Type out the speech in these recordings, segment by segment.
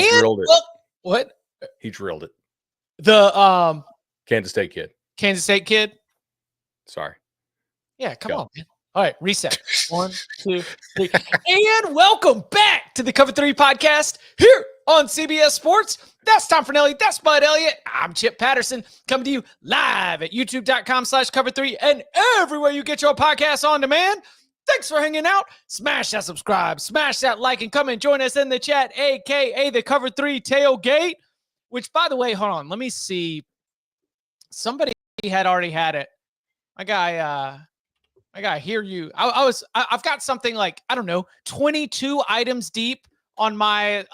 And drilled it. What? He drilled it. The Kansas State kid. Sorry. Yeah, come on, man. All right, reset. 1, 2, 3. And welcome back to the Cover 3 podcast here on CBS Sports. That's Tom Fornelli. That's Bud Elliott. I'm Chip Patterson, coming to you live at youtube.com/cover3 and everywhere you get your podcasts on demand. Thanks for hanging out. Smash that subscribe, smash that like, and come and join us in the chat, a.k.a. the Cover 3 Tailgate, which, by the way, hold on. Let me see. Somebody had already had it. My guy, I hear you. I've got something like, I don't know, 22 items deep on my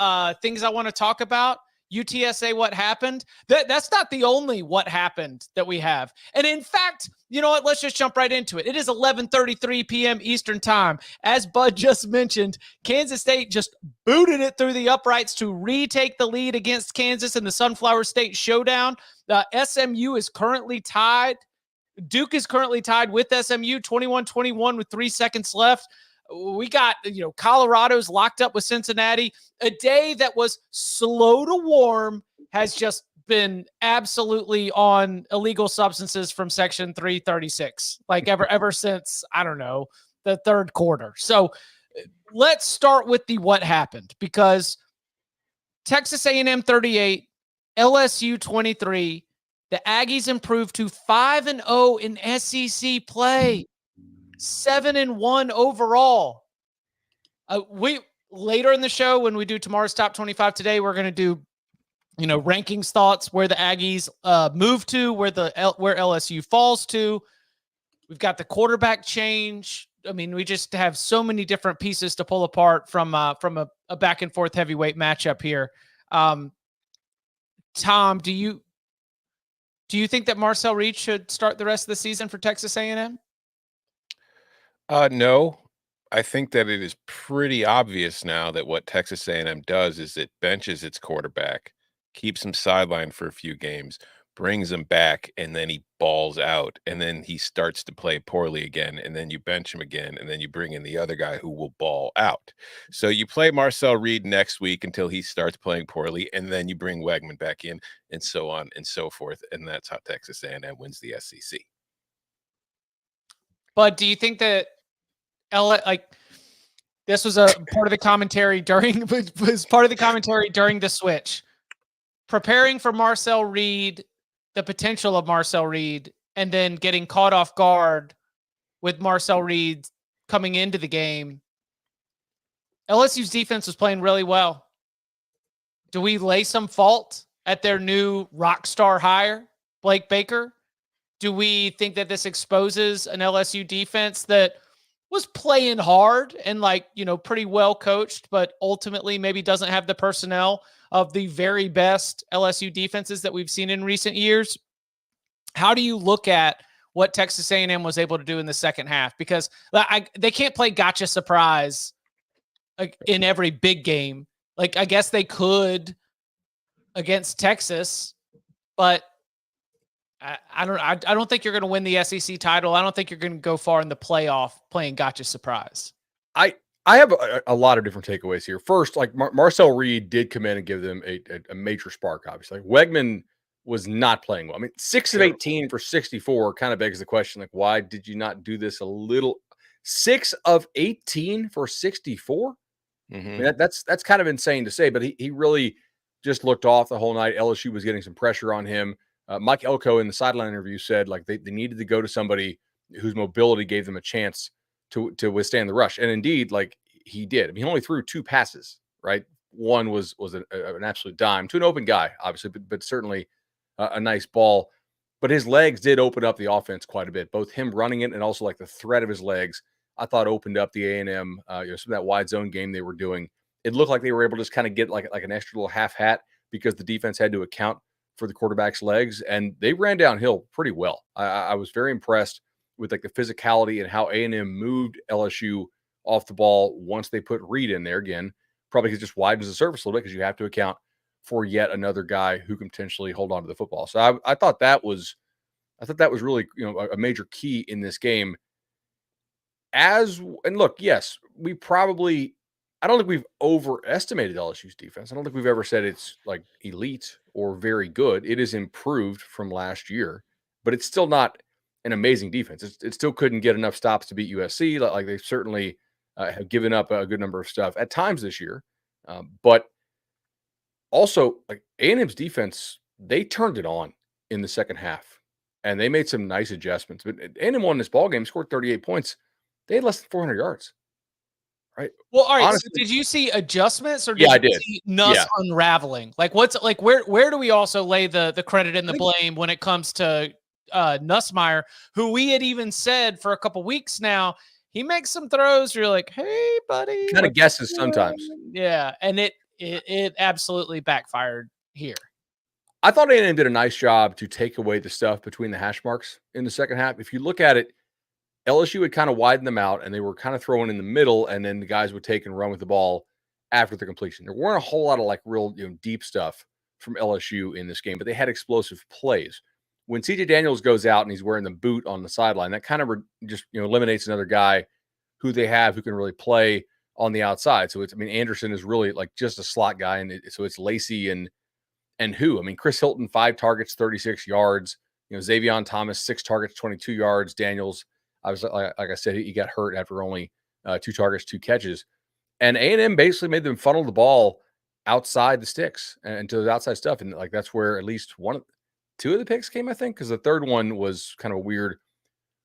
things I want to talk about. UTSA, what happened? That's not the only what happened that we have. And in fact, you know what? Let's just jump right into it. It is 11:33 p.m. Eastern time. As Bud just mentioned, Kansas State just booted it through the uprights to retake the lead against Kansas in the Sunflower State Showdown. SMU is currently tied. Duke is currently tied with SMU 21-21 with 3 seconds left. We got, Colorado's locked up with Cincinnati. A day that was slow to warm has just been absolutely on illegal substances from Section 336, like ever since, I don't know, the third quarter. So let's start with the what happened, because Texas A&M 38, LSU 23, the Aggies improved to 5-0 in SEC play, 7-1 overall. We later in the show, when we do tomorrow's top 25 today, we're going to do, rankings, thoughts, where the Aggies move to, where LSU falls to. We've got the quarterback change. I mean, we just have so many different pieces to pull apart from a back and forth heavyweight matchup here. Tom, do you think that Marcel Reed should start the rest of the season for Texas A&M? No. I think that it is pretty obvious now that what Texas A&M does is it benches its quarterback, keeps him sidelined for a few games, brings him back, and then he balls out, and then he starts to play poorly again, and then you bench him again, and then you bring in the other guy who will ball out. So you play Marcel Reed next week until he starts playing poorly, and then you bring Wegman back in, and so on and so forth, and that's how Texas A&M wins the SEC. But do you think that this was a part of the commentary during the switch, preparing for Marcel Reed, the potential of Marcel Reed, and then getting caught off guard with Marcel Reed coming into the game? LSU's defense was playing really well. Do we lay some fault at their new rock star hire, Blake Baker? Do we think that this exposes an LSU defense that was playing hard and pretty well coached, but ultimately maybe doesn't have the personnel of the very best LSU defenses that we've seen in recent years? How do you look at what Texas A&M was able to do in the second half? Because they can't play gotcha surprise in every big game. I guess they could against Texas, but I don't think you're going to win the SEC title. I don't think you're going to go far in the playoff playing gotcha surprise. I have a lot of different takeaways here. First, Marcel Reed did come in and give them a major spark, obviously. Wegman was not playing well. I mean, 6 of 18 for 64 kind of begs the question, why did you not do this a little? 6 of 18 for 64? Mm-hmm. I mean, that's kind of insane to say, but he really just looked off the whole night. LSU was getting some pressure on him. Mike Elko in the sideline interview said they needed to go to somebody whose mobility gave them a chance to withstand the rush. And indeed, he did. I mean, he only threw 2 passes, right? One was an absolute dime to an open guy, obviously, but certainly a nice ball. But his legs did open up the offense quite a bit, both him running it and also the threat of his legs, I thought opened up the A&M, some of that wide zone game they were doing. It looked like they were able to just kind of get like an extra little half hat because the defense had to account for the quarterback's legs, and they ran downhill pretty well. I was very impressed with the physicality and how A&M moved LSU off the ball once they put Reed in there again. Probably because it just widens the surface a little bit because you have to account for yet another guy who can potentially hold on to the football. So I thought that was really a major key in this game. And look, yes, we probably I don't think we've overestimated LSU's defense. I don't think we've ever said it's like elite or very good. It is improved from last year, but it's still not an amazing defense. It still couldn't get enough stops to beat USC. Like they certainly have given up a good number of stuff at times this year. But also, like A&M's defense, they turned it on in the second half, and they made some nice adjustments. But A&M won this ball game, scored 38 points. They had less than 400 yards. Right. Well, all right. Honestly, so did you see adjustments, or Yeah, I you did. see Nuss unraveling? Like, where do we also lay the credit and the blame when it comes to Nussmeier, who we had even said for a couple weeks now, he makes some throws. You're like, hey, buddy. Kind of guesses sometimes. Yeah, and it absolutely backfired here. I thought A&M did a nice job to take away the stuff between the hash marks in the second half. If you look at it, LSU would kind of widen them out, and they were kind of throwing in the middle, and then the guys would take and run with the ball after the completion. There weren't a whole lot of like real deep stuff from LSU in this game, but they had explosive plays. When CJ Daniels goes out and he's wearing the boot on the sideline, that kind of just eliminates another guy who they have who can really play on the outside. So Anderson is really like just a slot guy, and so it's Lacey and who? Chris Hilton, 5 targets, 36 yards. Xavion Thomas, 6 targets, 22 yards. Daniels, like I said, he got hurt after only 2 targets, 2 catches. And A&M basically made them funnel the ball outside the sticks and to the outside stuff. And like that's where at least 2 of the picks came, I think, because the third one was kind of weird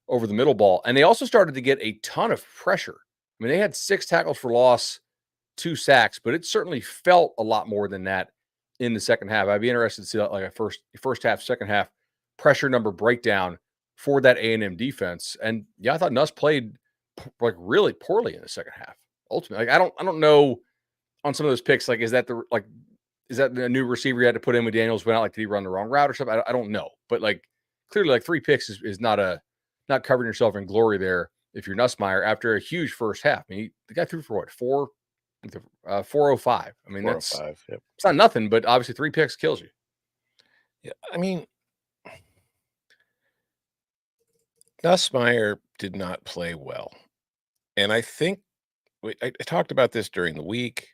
over the middle ball. And they also started to get a ton of pressure. They had 6 tackles for loss, 2 sacks, but it certainly felt a lot more than that in the second half. I'd be interested to see like a first half, second half pressure number breakdown for that A&M defense. And yeah, I thought Nuss played like really poorly in the second half. Ultimately, like I don't know on some of those picks, like is that the new receiver you had to put in when Daniels went out? Like, did he run the wrong route or something? I don't know, but like clearly, like 3 picks is not covering yourself in glory there if you're Nussmeier after a huge first half. The guy threw for what 405. That's yep. It's not nothing, but obviously 3 picks kills you. Yeah, Nussmeier did not play well. And I think I talked about this during the week.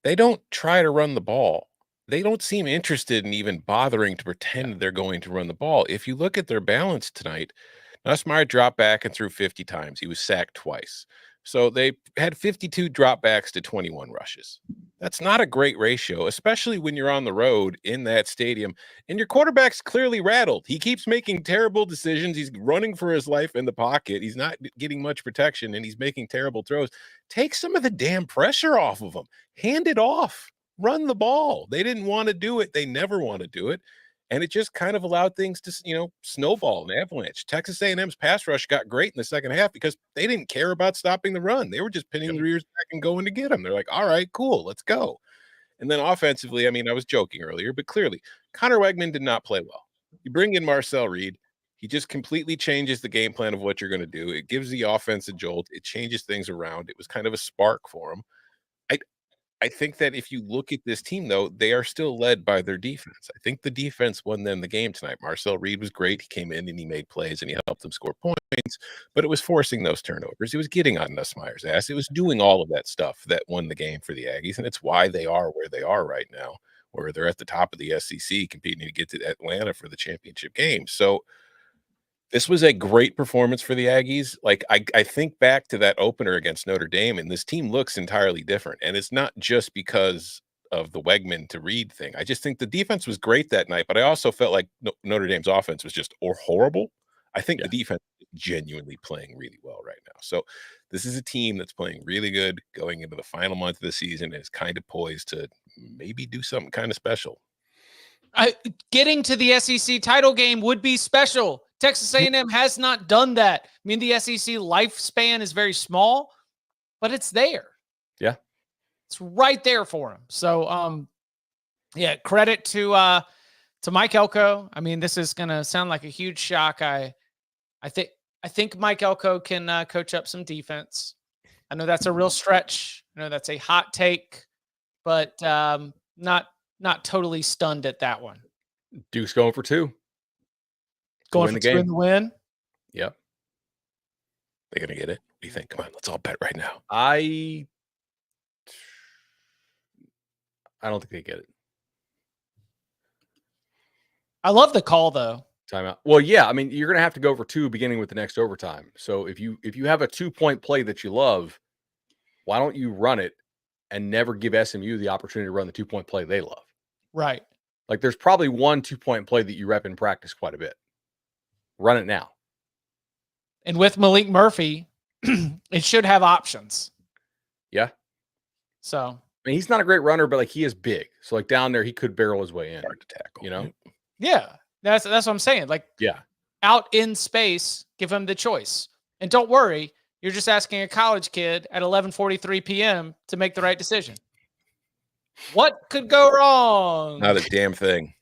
They don't try to run the ball. They don't seem interested in even bothering to pretend they're going to run the ball. If you look at their balance tonight, Nussmeier dropped back and threw 50 times. He was sacked twice. So they had 52 dropbacks to 21 rushes. That's not a great ratio, especially when you're on the road in that stadium and your quarterback's clearly rattled. He keeps making terrible decisions. He's running for his life in the pocket. He's not getting much protection and he's making terrible throws. Take some of the damn pressure off of him. Hand it off. Run the ball. They didn't want to do it. They never want to do it. And it just kind of allowed things to, snowball and avalanche. Texas A&M's pass rush got great in the second half because they didn't care about stopping the run. They were just pinning their ears back and going to get them. They're like, all right, cool, let's go. And then offensively, I was joking earlier, but clearly, Connor Wegman did not play well. You bring in Marcel Reed. He just completely changes the game plan of what you're going to do. It gives the offense a jolt. It changes things around. It was kind of a spark for him. I think that if you look at this team, though, they are still led by their defense. I think the defense won them the game tonight. Marcel Reed was great. He came in and he made plays and he helped them score points, but it was forcing those turnovers. It was getting on Nussmeier's ass. It was doing all of that stuff that won the game for the Aggies, and it's why they are where they are right now, where they're at the top of the SEC competing to get to Atlanta for the championship game. So this was a great performance for the Aggies. Like I think back to that opener against Notre Dame, and this team looks entirely different. And it's not just because of the Wegman to Reed thing. I just think the defense was great that night, but I also felt like Notre Dame's offense was just horrible. I think the defense is genuinely playing really well right now. So this is a team that's playing really good going into the final month of the season and is kind of poised to maybe do something kind of special. Getting to the SEC title game would be special. Texas A&M has not done that. The SEC lifespan is very small, but it's there. Yeah. It's right there for them. So, credit to Mike Elko. This is going to sound like a huge shock. I think Mike Elko can coach up some defense. I know that's a real stretch. I know that's a hot take, but not totally stunned at that one. Duke's going for 2. Going for 2 in the win? Yep. They're going to get it? What do you think? Come on, let's all bet right now. I I don't think they get it. I love the call though. Timeout. Well, yeah, I mean, you're going to have to go for 2 beginning with the next overtime. So if you have a 2-point play that you love, why don't you run it and never give SMU the opportunity to run the 2-point play they love? Right. Like there's probably 1 2-point play that you rep in practice quite a bit. Run it now. And with Malik Murphy, it should have options. Yeah. So I mean, he's not a great runner, but like he is big. So like down there, he could barrel his way in. Hard to tackle. You know? Yeah. That's what I'm saying. Like, yeah, out in space, give him the choice. And don't worry, you're just asking a college kid at 11:43 p.m. to make the right decision. What could go wrong? Not a damn thing.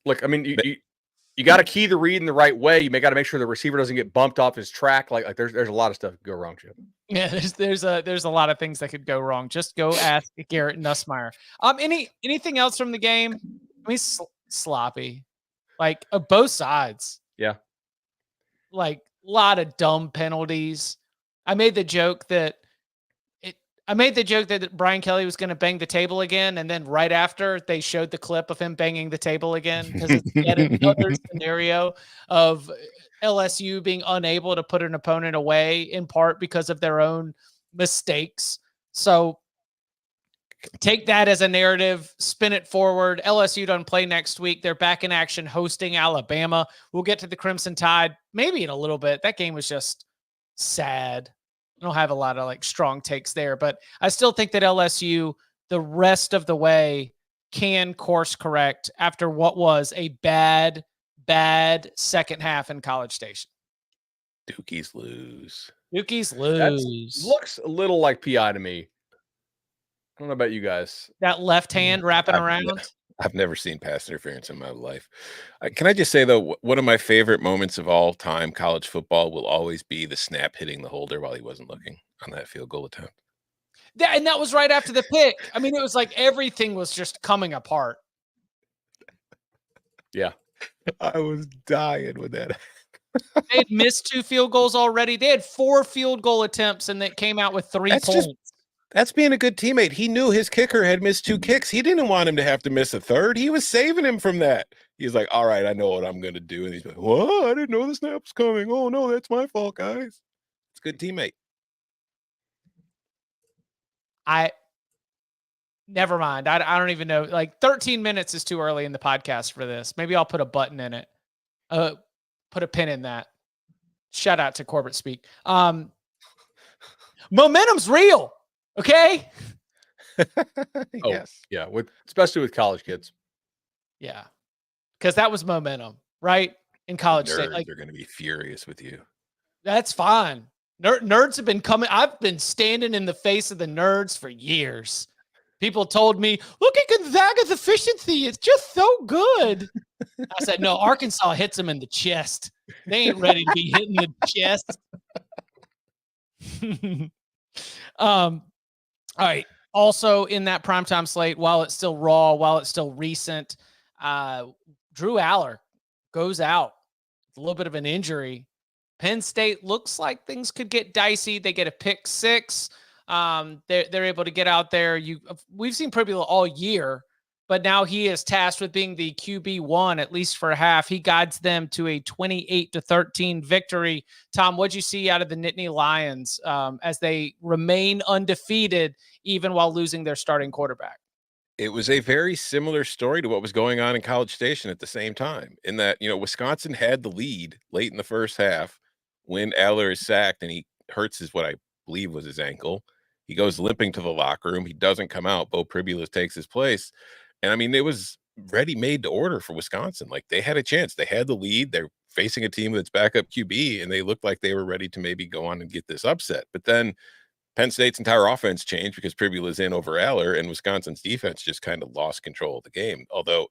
Look, I mean, you got to key the read in the right way. You may got to make sure the receiver doesn't get bumped off his track. Like there's a lot of stuff that could go wrong, Chip. Yeah, there's a lot of things that could go wrong. Just go ask Garrett Nussmeier. Anything else from the game? I mean, sloppy, like both sides. Yeah, like a lot of dumb penalties. I made the joke that Brian Kelly was going to bang the table again, and then right after they showed the clip of him banging the table again because it's yet another scenario of LSU being unable to put an opponent away in part because of their own mistakes. So take that as a narrative, spin it forward. LSU doesn't play next week. They're back in action hosting Alabama. We'll get to the Crimson Tide maybe in a little bit. That game was just sad. I don't have a lot of like strong takes there, but I still think that LSU the rest of the way can course correct after what was a bad second half in College Station. Dukies lose. That looks a little like PI to me. I don't know about you guys. That left hand wrapping around. I've never seen pass interference in my life. Can I just say, though, one of my favorite moments of all time college football will always be the snap hitting the holder while he wasn't looking on that field goal attempt. Yeah, and that was right after the pick. I mean, it was like everything was just coming apart. Yeah. I was dying with that. They had missed 2 field goals already. They had 4 field goal attempts, and they came out with 3 points. That's being a good teammate. He knew his kicker had missed 2 kicks. He didn't want him to have to miss a third. He was saving him from that. He's like, all right, I know what I'm going to do. And he's like, what? I didn't know the snap was coming. Oh, no, that's my fault, guys. It's a good teammate. Never mind. I don't even know. Like 13 minutes is too early in the podcast for this. Maybe I'll put a button in it. Put a pin in that. Shout out to corporate speak. Momentum's real. Okay. Yes. Yeah. Especially with college kids. Yeah. Because that was momentum, right? In College State. Like, they're going to be furious with you. That's fine. Nerds have been coming. I've been standing in the face of the nerds for years. People told me, look at Gonzaga's efficiency. It's just so good. I said, no, Arkansas hits them in the chest. They ain't ready to be hitting the chest. All right. Also in that primetime slate, while it's still raw, while it's still recent, Drew Aller goes out with a little bit of an injury. Penn State looks like things could get dicey. They get a pick 6. They're able to get out there. We've seen Pribula all year, but now he is tasked with being the QB1 at least for a half. He guides them to a 28-13 victory. Tom, what'd you see out of the Nittany Lions as they remain undefeated even while losing their starting quarterback? It was a very similar story to what was going on in College Station at the same time, in that, Wisconsin had the lead late in the first half when Aller is sacked and he hurts what I believe was his ankle. He goes limping to the locker room. He doesn't come out. Bo Pribula takes his place. And I mean, it was ready-made to order for Wisconsin. Like, they had a chance. They had the lead. They're facing a team that's backup QB, and they looked like they were ready to maybe go on and get this upset. But then Penn State's entire offense changed because Pribula's in over Aller, and Wisconsin's defense just kind of lost control of the game. Although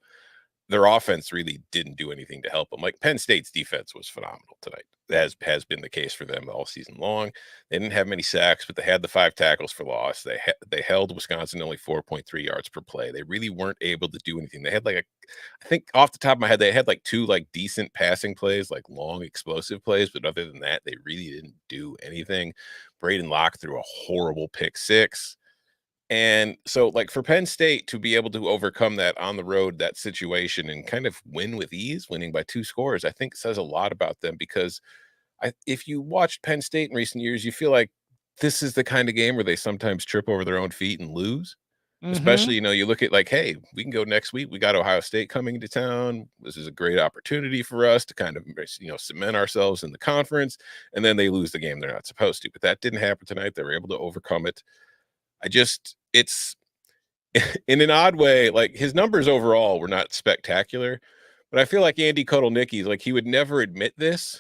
their offense really didn't do anything to help them. Like, Penn State's defense was phenomenal tonight. That has been the case for them all season long. They didn't have many sacks, but they had the 5 tackles for loss. They held Wisconsin only 4.3 yards per play. They really weren't able to do anything. They had I think off the top of my head, they had 2 decent passing plays, long explosive plays. But other than that, they really didn't do anything. Braden Locke threw a horrible pick 6. And so, like, for Penn State to be able to overcome that on the road, that situation, and kind of win with ease, winning by 2 scores, I think says a lot about them because if you watched Penn State in recent years, you feel like this is the kind of game where they sometimes trip over their own feet and lose. Mm-hmm. Especially, you look at like, hey, we can go next week. We got Ohio State coming to town. This is a great opportunity for us to kind of, cement ourselves in the conference. And then they lose the game they're not supposed to. But that didn't happen tonight. They were able to overcome it. It's in an odd way, like his numbers overall were not spectacular. But I feel like Andy Kotelnicki, like he would never admit this.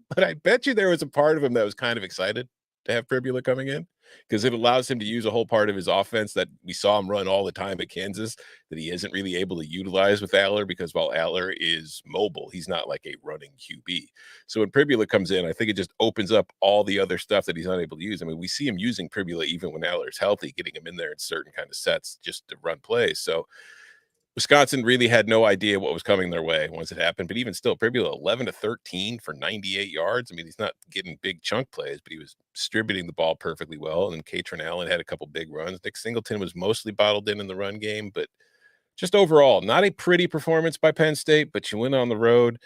But I bet you there was a part of him that was kind of excited to have Pribula coming in because it allows him to use a whole part of his offense that we saw him run all the time at Kansas that he isn't really able to utilize with Aller because while Aller is mobile, he's not like a running QB. So when Pribula comes in, I think it just opens up all the other stuff that he's unable to use. I mean, we see him using Pribula even when Aller is healthy, getting him in there in certain kind of sets just to run plays. So Wisconsin really had no idea what was coming their way once it happened, but even still, Pribula 11-13 for 98 yards. I mean, he's not getting big chunk plays, but he was distributing the ball perfectly well. And then Katron Allen had a couple big runs. Nick Singleton was mostly bottled in the run game, but just overall, not a pretty performance by Penn State, but you went on the road.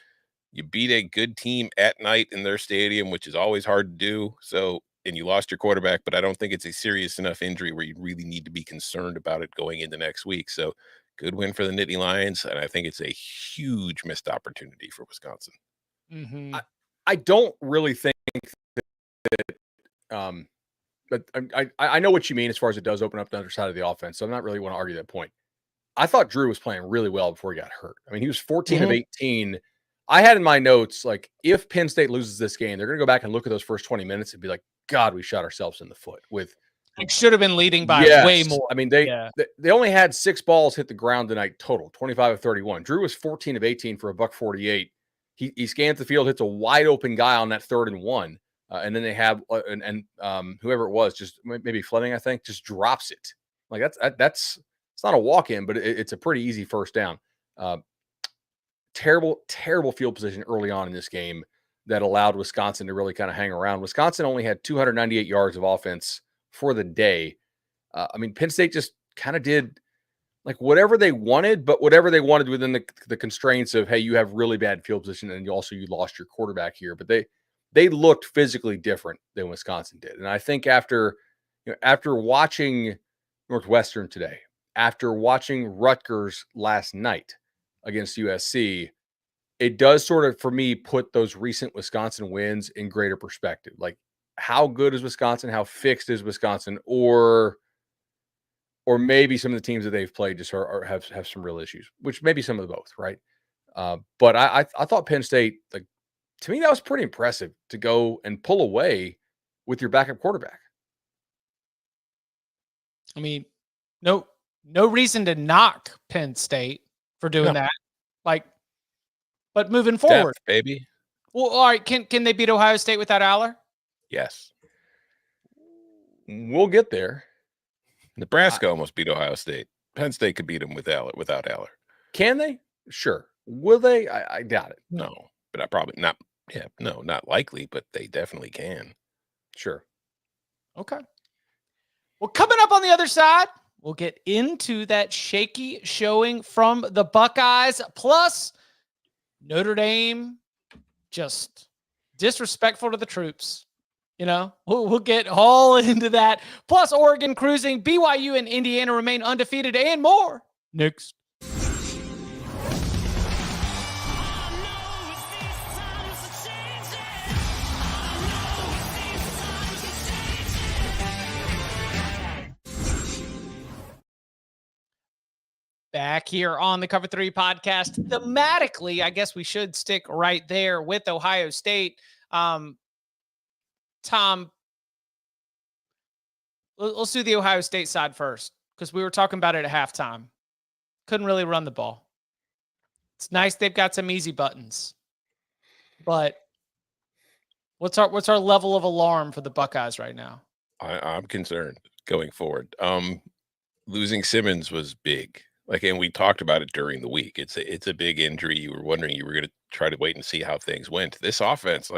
You beat a good team at night in their stadium, which is always hard to do. So, and you lost your quarterback, but I don't think it's a serious enough injury where you really need to be concerned about it going into next week. So, good win for the Nittany Lions, and I think it's a huge missed opportunity for Wisconsin. Mm-hmm. I don't really think that, but I know what you mean as far as it does open up the other side of the offense. So I'm not really want to argue that point. I thought Drew was playing really well before he got hurt. I mean, he was 14 of 18. I had in my notes, like, if Penn State loses this game, they're going to go back and look at those first 20 minutes and be like, God, we shot ourselves in the foot with. It should have been leading by way more. I mean, they only had 6 balls hit the ground tonight total, 25 of 31. Drew was 14 of 18 for $148. He scans the field, hits a wide open guy on that 3rd and 1. And then they have whoever it was, just maybe Fleming, I think, just drops it. Like that's it's not a walk-in, but it's a pretty easy first down. Terrible field position early on in this game that allowed Wisconsin to really kind of hang around. Wisconsin only had 298 yards of offense for the day. I mean, Penn State just kind of did like whatever they wanted, but whatever they wanted within the constraints of, hey, you have really bad field position and you lost your quarterback here. But they looked physically different than Wisconsin did. And I think after watching Northwestern today, after watching Rutgers last night against USC, it does sort of, for me, put those recent Wisconsin wins in greater perspective. Like, how good is Wisconsin? How fixed is Wisconsin? Or maybe some of the teams that they've played just have some real issues, which maybe some of the both, right? But I thought Penn State, like, to me, that was pretty impressive to go and pull away with your backup quarterback. I mean, no reason to knock Penn State for doing that. Like, but moving forward, Depth, baby. Well, all right. Can they beat Ohio State without Aller? Yes. We'll get there. Nebraska almost beat Ohio State. Penn State could beat them without Aller. Can they? Sure. Will they? I doubt it. No, but I probably not. Yeah, no, not likely, but they definitely can. Sure. Okay. Well, coming up on the other side, we'll get into that shaky showing from the Buckeyes, plus Notre Dame just disrespectful to the troops. We'll get all into that. Plus Oregon cruising, BYU and Indiana remain undefeated, and more next. Back here on the Cover 3 podcast. Thematically, I guess we should stick right there with Ohio State. Tom, let's do the Ohio State side first, because we were talking about it at halftime. Couldn't really run the ball. It's nice they've got some easy buttons, but what's our level of alarm for the Buckeyes right now? I'm concerned going forward. Losing Simmons was big. And we talked about it during the week. It's a big injury. You were wondering, you were going to try to wait and see how things went. This offense,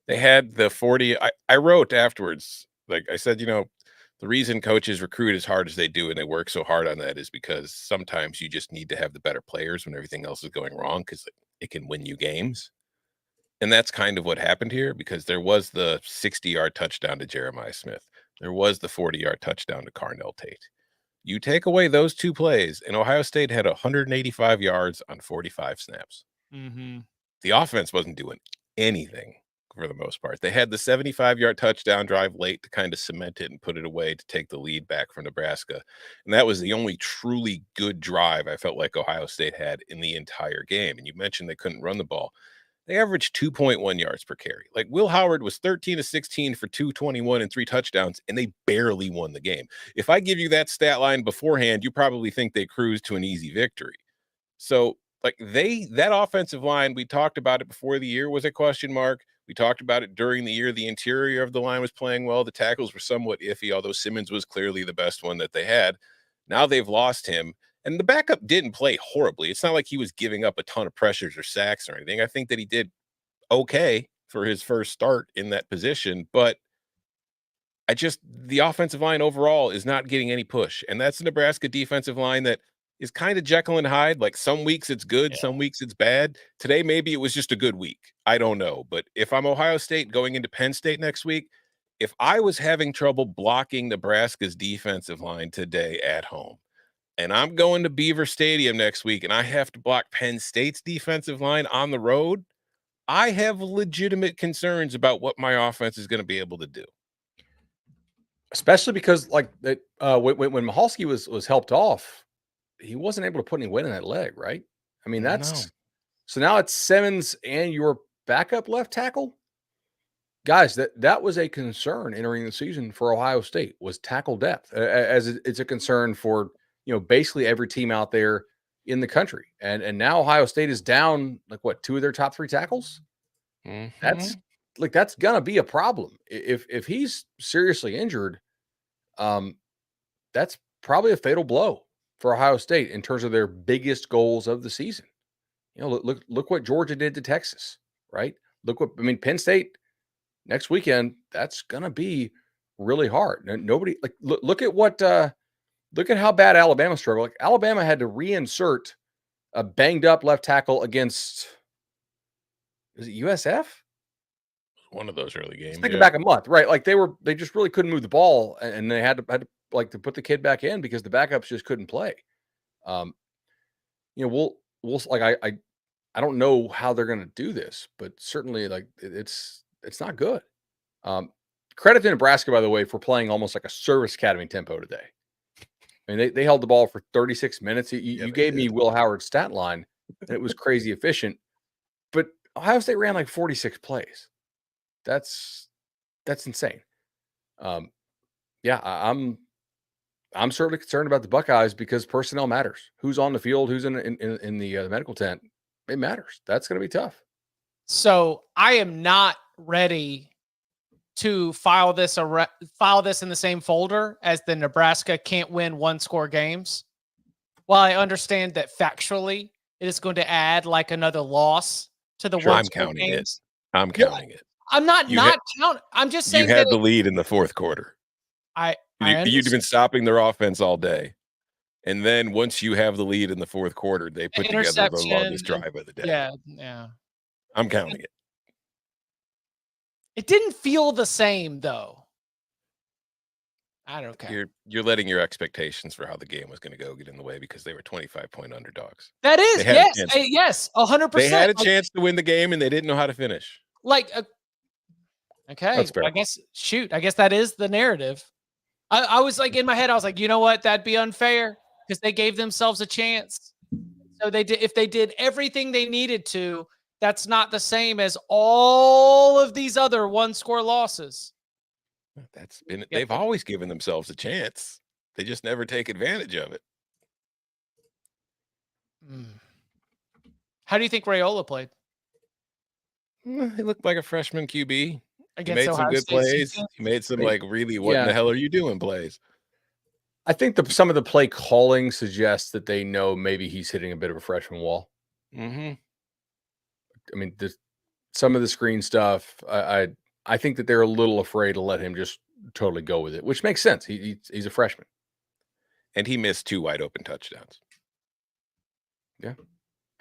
they had the 40. I wrote afterwards, I said, the the reason coaches recruit as hard as they do and they work so hard on that is because sometimes you just need to have the better players when everything else is going wrong because it can win you games. And that's kind of what happened here because there was the 60-yard touchdown to Jeremiah Smith. There was the 40-yard touchdown to Carnell Tate. You take away those two plays, and Ohio State had 185 yards on 45 snaps. Mm-hmm. The offense wasn't doing anything for the most part. They had the 75-yard touchdown drive late to kind of cement it and put it away to take the lead back from Nebraska. And that was the only truly good drive I felt like Ohio State had in the entire game. And you mentioned they couldn't run the ball. They averaged 2.1 yards per carry. Like Will Howard was 13 of 16 for 221 and 3 touchdowns, and they barely won the game. If I give you that stat line beforehand, you probably think they cruised to an easy victory. So like that offensive line, we talked about it before the year was a question mark. We talked about it during the year. The interior of the line was playing well. The tackles were somewhat iffy, although Simmons was clearly the best one that they had. Now they've lost him. And the backup didn't play horribly. It's not like he was giving up a ton of pressures or sacks or anything. I think that he did okay for his first start in that position. But the offensive line overall is not getting any push. And that's the Nebraska defensive line that is kind of Jekyll and Hyde. Like some weeks it's good, some weeks it's bad. Today, maybe it was just a good week. I don't know. But if I'm Ohio State going into Penn State next week, if I was having trouble blocking Nebraska's defensive line today at home, and I'm going to Beaver Stadium next week and I have to block Penn State's defensive line on the road, I have legitimate concerns about what my offense is going to be able to do. Especially because like that when Mahalski was helped off, he wasn't able to put any weight on that leg, right? I mean, so now it's Simmons and your backup left tackle. Guys, that was a concern entering the season for Ohio State was tackle depth, as it's a concern for basically every team out there in the country. And now Ohio State is down like what, 2 of their top 3 tackles? Mm-hmm. That's gonna be a problem. If he's seriously injured, that's probably a fatal blow for Ohio State in terms of their biggest goals of the season. Look what Georgia did to Texas, right? Penn State next weekend, that's gonna be really hard. Nobody look at how bad Alabama struggled. Like Alabama had to reinsert a banged up left tackle against, is it USF? One of those early games. Thinking back a month, right? Like they just really couldn't move the ball, and they had to put the kid back in because the backups just couldn't play. We'll like I don't know how they're going to do this, but certainly like it's not good. Credit to Nebraska, by the way, for playing almost like a service academy tempo today. I mean, they held the ball for 36 minutes. You gave me Will Howard's stat line, and it was crazy efficient. But Ohio State ran like 46 plays. That's insane. I'm certainly concerned about the Buckeyes because personnel matters. Who's on the field, who's in the medical tent, it matters. That's going to be tough. So I am not ready to file this in the same folder as the Nebraska can't win 1-score games. While I understand that factually it is going to add like another loss to the one-score games. I'm counting it. I'm not counting. I'm just saying you had the lead in the fourth quarter. You'd been stopping their offense all day. And then once you have the lead in the fourth quarter, they put together the longest drive of the day. Yeah. I'm counting it. It didn't feel the same though. I don't care. You're letting your expectations for how the game was going to go get in the way because they were 25-point underdogs. That is, yes, 100%. They had a chance to win the game and they didn't know how to finish. Okay, I guess that is the narrative. I was like in my head, I was like, you know what? That'd be unfair because they gave themselves a chance. So if they did everything they needed to, that's not the same as all of these other 1-score losses. They've always given themselves a chance. They just never take advantage of it. How do you think Raiola played? He looked like a freshman QB. He made Ohio some good State plays. season? He made some really what in the hell are you doing plays. I think some of the play calling suggests that they know maybe he's hitting a bit of a freshman wall. Mm-hmm. I mean, some of the screen stuff, I think that they're a little afraid to let him just totally go with it, which makes sense. He's a freshman. And he missed 2 wide open touchdowns. Yeah,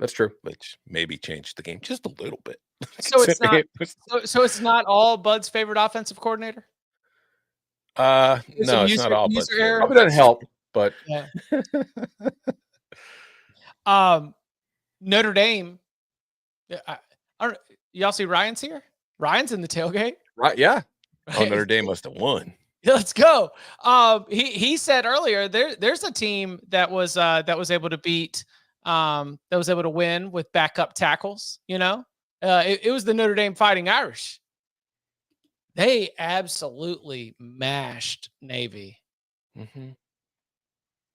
that's true. Which maybe changed the game just a little bit. So it's not. So it's not all Bud's favorite offensive coordinator. No, it's not all Bud's favorite. Probably doesn't help, but yeah. Notre Dame. Y'all see Ryan's here? Ryan's in the tailgate. Right? Yeah. Oh, Notre Dame must have won. Let's go. He said earlier there's a team that was able to beat that was able to win with backup tackles. You know, it was the Notre Dame Fighting Irish. They absolutely mashed Navy. Mm-hmm.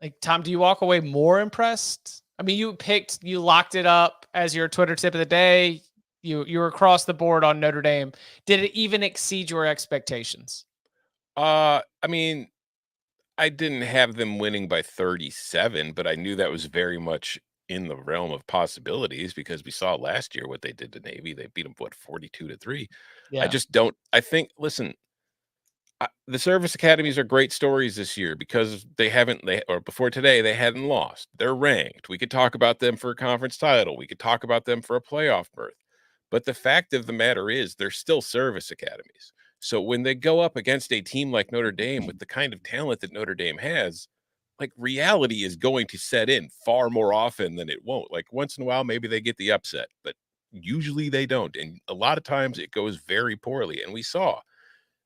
Like, Tom, do you walk away more impressed? I mean, you locked it up as your Twitter tip of the day. You were across the board on Notre Dame. Did it even exceed your expectations? I mean, I didn't have them winning by 37, but I knew that was very much in the realm of possibilities because we saw last year what they did to Navy. They beat them, 42-3. Yeah. I just don't. I think. Listen, the service academies are great stories this year because before today they hadn't lost. They're ranked. We could talk about them for a conference title. We could talk about them for a playoff berth. But the fact of the matter is, they're still service academies. So when they go up against a team like Notre Dame with the kind of talent that Notre Dame has, like, reality is going to set in far more often than it won't. Like, once in a while, maybe they get the upset, but usually they don't. And a lot of times it goes very poorly. And we saw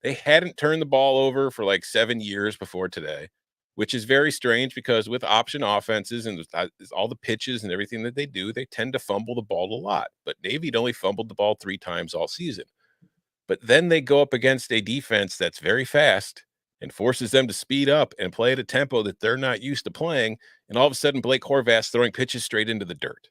they hadn't turned the ball over for like 7 years before today, which is very strange because with option offenses and all the pitches and everything that they do, they tend to fumble the ball a lot. But Navy'd only fumbled the ball 3 times all season. But then they go up against a defense that's very fast and forces them to speed up and play at a tempo that they're not used to playing. And all of a sudden, Blake Horvath's throwing pitches straight into the dirt.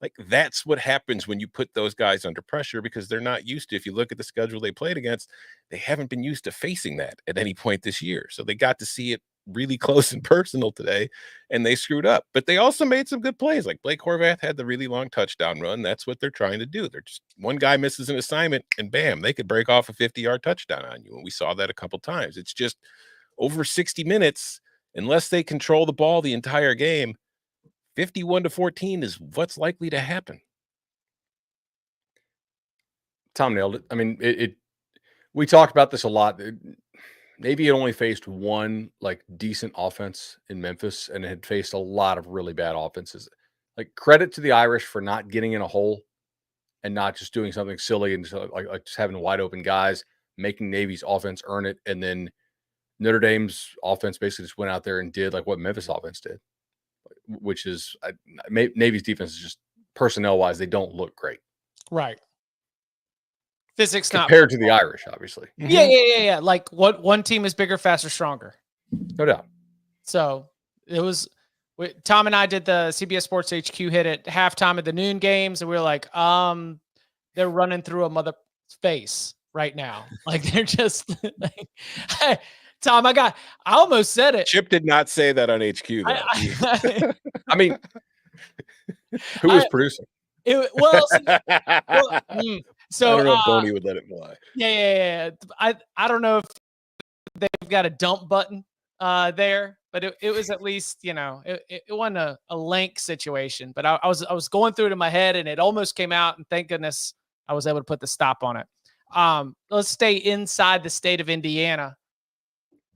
Like, that's what happens when you put those guys under pressure because they're not used to, if you look at the schedule they played against, they haven't been used to facing that at any point this year. So they got to see it really close and personal today, and they screwed up. But they also made some good plays. Like Blake Horvath had the really long touchdown run. That's what they're trying to do. They're just, one guy misses an assignment, and bam, they could break off a 50-yard touchdown on you. And we saw that a couple times. It's just over 60 minutes, unless they control the ball the entire game, 51-14 is what's likely to happen. Tom nailed it. I mean, we talked about this a lot. Navy had only faced one like decent offense in Memphis and had faced a lot of really bad offenses. Like, credit to the Irish for not getting in a hole and not just doing something silly and just, like just having wide open guys, making Navy's offense earn it. And then Notre Dame's offense basically just went out there and did like what Memphis offense did, which is Navy's defense is just personnel wise, they don't look great. Right. Physics compared to the Irish, obviously. Yeah. Like, what one team is bigger, faster, stronger? No doubt. So it was. Tom and I did the CBS Sports HQ hit at halftime of the noon games, and we were like, they're running through a mother's face right now. Like, they're just like, hey, Tom, I almost said it. Chip did not say that on HQ, though. I mean, who was producing? So I don't know if Boney would let it fly. Yeah. I don't know if they've got a dump button there, but it was at least, it wasn't a link situation. But I was going through it in my head, and it almost came out, and thank goodness I was able to put the stop on it. Let's stay inside the state of Indiana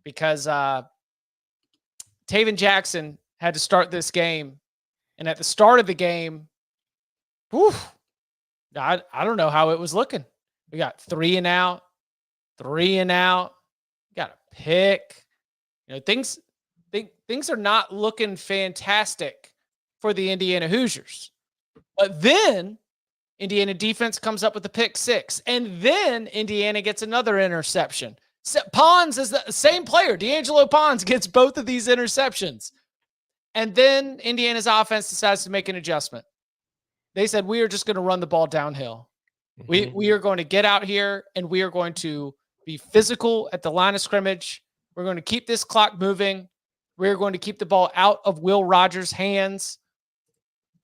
because Taven Jackson had to start this game, and at the start of the game, I don't know how it was looking. We got 3 and out, got a pick. Things are not looking fantastic for the Indiana Hoosiers. But then Indiana defense comes up with a pick 6, and then Indiana gets another interception. Pons is the same player. D'Angelo Pons gets both of these interceptions. And then Indiana's offense decides to make an adjustment. They said, we are just going to run the ball downhill. Mm-hmm. We are going to get out here, and we are going to be physical at the line of scrimmage. We're going to keep this clock moving. We're going to keep the ball out of Will Rogers' hands.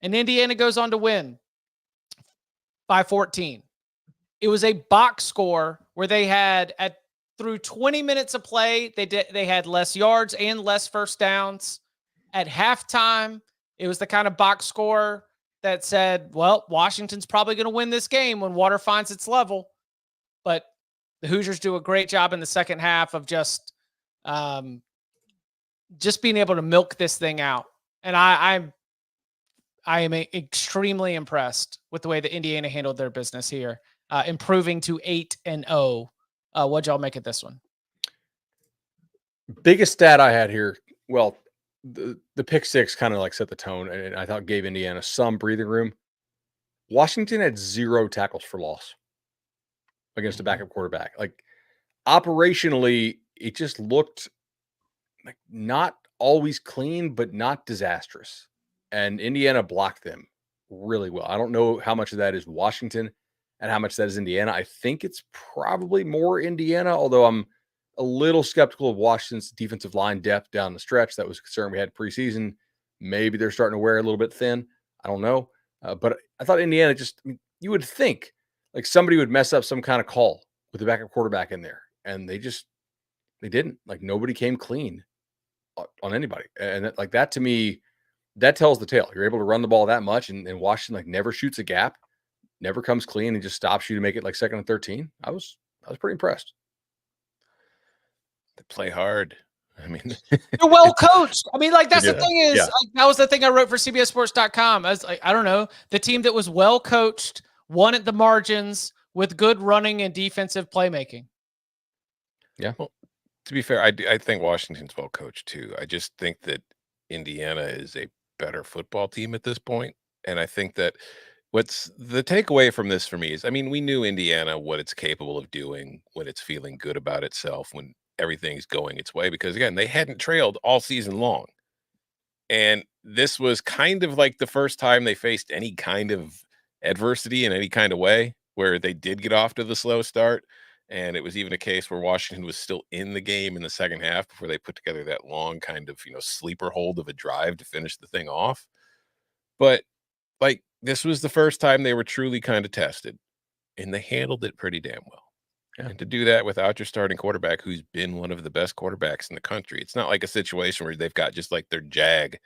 And Indiana goes on to win by 14. It was a box score where they had, at through 20 minutes of play, they had less yards and less first downs. At halftime, it was the kind of box score that said, well, Washington's probably going to win this game when water finds its level. But the Hoosiers do a great job in the second half of just being able to milk this thing out. And I am extremely impressed with the way that Indiana handled their business here, improving to 8-0. What'd y'all make of this one? Biggest stat I had here. Well, the pick six kind of like set the tone, and I thought gave Indiana some breathing room. Washington had 0 tackles for loss against a backup quarterback. Like operationally, it just looked like not always clean, but not disastrous. And Indiana blocked them really well. I don't know how much of that is Washington and how much that is Indiana. I think it's probably more Indiana, although I'm a little skeptical of Washington's defensive line depth down the stretch. That was a concern we had preseason. Maybe they're starting to wear a little bit thin. I don't know. But I thought Indiana you would think like somebody would mess up some kind of call with the backup quarterback in there. And they didn't. Like nobody came clean on anybody. And that to me, that tells the tale. You're able to run the ball that much, and Washington like never shoots a gap, never comes clean, and just stops you to make it like 2nd and 13. I was pretty impressed. They play hard. I mean, they're well coached. I mean, like that's the thing is, yeah. like, that was the thing I wrote for CBSSports.com. As like, I don't know, the team that was well coached, won at the margins with good running and defensive playmaking. Yeah. Well, to be fair, I think Washington's well coached too. I just think that Indiana is a better football team at this point, and I think that what's the takeaway from this for me is, I mean, we knew Indiana what it's capable of doing when it's feeling good about itself, when everything's going its way, because again, they hadn't trailed all season long. And this was kind of like the first time they faced any kind of adversity in any kind of way where they did get off to the slow start. And it was even a case where Washington was still in the game in the second half before they put together that long kind of, sleeper hold of a drive to finish the thing off. But like, this was the first time they were truly kind of tested, and they handled it pretty damn well. Yeah. And to do that without your starting quarterback, who's been one of the best quarterbacks in the country, it's not like a situation where they've got just like their jag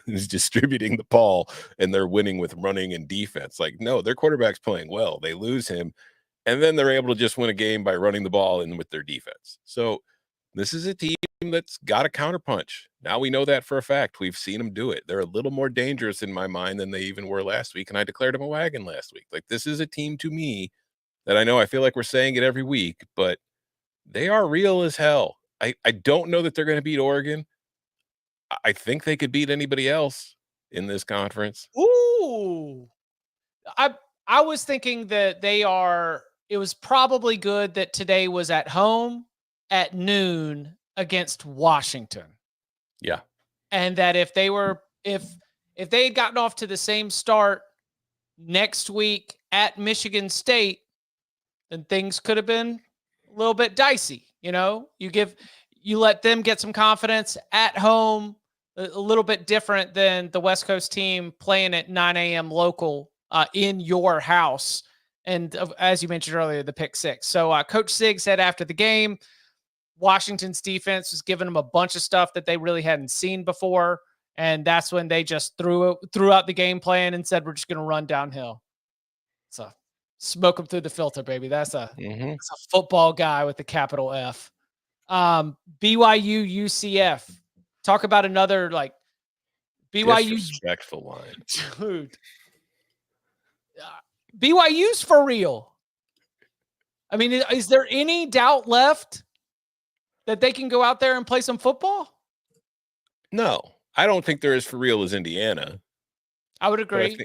who's distributing the ball and they're winning with running and defense. Like, no, their quarterback's playing well. They lose him, and then they're able to just win a game by running the ball and with their defense. So this is a team that's got a counterpunch. Now we know that for a fact. We've seen them do it. They're a little more dangerous in my mind than they even were last week, and I declared them a wagon last week. Like, this is a team to me that I feel like we're saying it every week, but they are real as hell. I don't know that they're going to beat Oregon. I think they could beat anybody else in this conference. Ooh. I was thinking that it was probably good that today was at home at noon against Washington. Yeah. And that if they had gotten off to the same start next week at Michigan State, then things could have been a little bit dicey. You let them get some confidence at home, a little bit different than the West Coast team playing at 9 a.m. local in your house. And as you mentioned earlier, the pick six. So Coach Sig said after the game, Washington's defense was giving them a bunch of stuff that they really hadn't seen before. And that's when they just threw out the game plan and said, we're just going to run downhill. So smoke them through the filter, baby. That's a football guy with the capital F. BYU-UCF. Talk about another like BYU disrespectful line, dude. BYU's for real. I mean, is there any doubt left that they can go out there and play some football? No, I don't think they're as for real as Indiana. I would agree.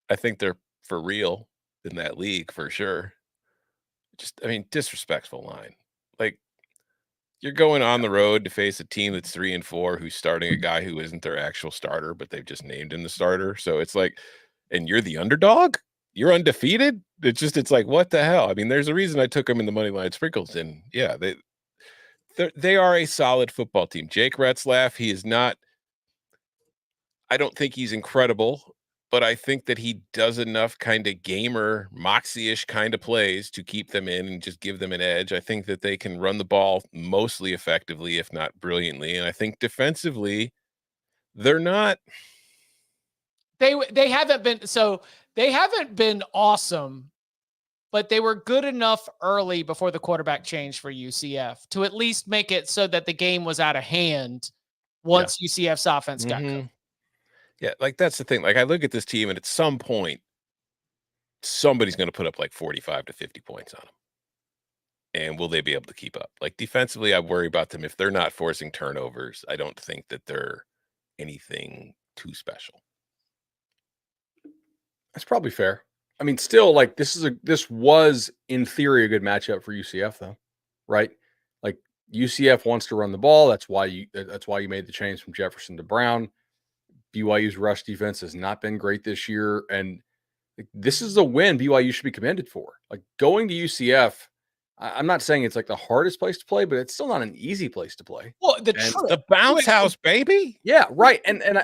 I think they're for real in that league for sure. Disrespectful line. Like, you're going on the road to face a team that's 3-4 who's starting a guy who isn't their actual starter, but they've just named him the starter. So it's like, and you're the underdog? You're undefeated? It's like, what the hell? I mean, there's a reason I took them in the money line sprinkles, and yeah, they are a solid football team. Jake Retzlaff, he is not, I don't think he's incredible, but I think that he does enough kind of gamer, moxie-ish kind of plays to keep them in and just give them an edge. I think that they can run the ball mostly effectively, if not brilliantly. And I think defensively, they're not. They haven't been awesome, but they were good enough early before the quarterback changed for UCF to at least make it so that the game was out of hand once UCF's offense got going. Yeah, like that's the thing. Like I look at this team, and at some point, somebody's going to put up like 45 to 50 points on them. And will they be able to keep up? Like defensively, I worry about them. If they're not forcing turnovers, I don't think that they're anything too special. That's probably fair. I mean, still, like this was in theory a good matchup for UCF, though, right? Like UCF wants to run the ball. That's why you made the change from Jefferson to Brown. BYU's rush defense has not been great this year, and this is a win BYU should be commended for. Like going to UCF, I'm not saying it's like the hardest place to play, but it's still not an easy place to play. Well, the bounce house, baby. Yeah, right. And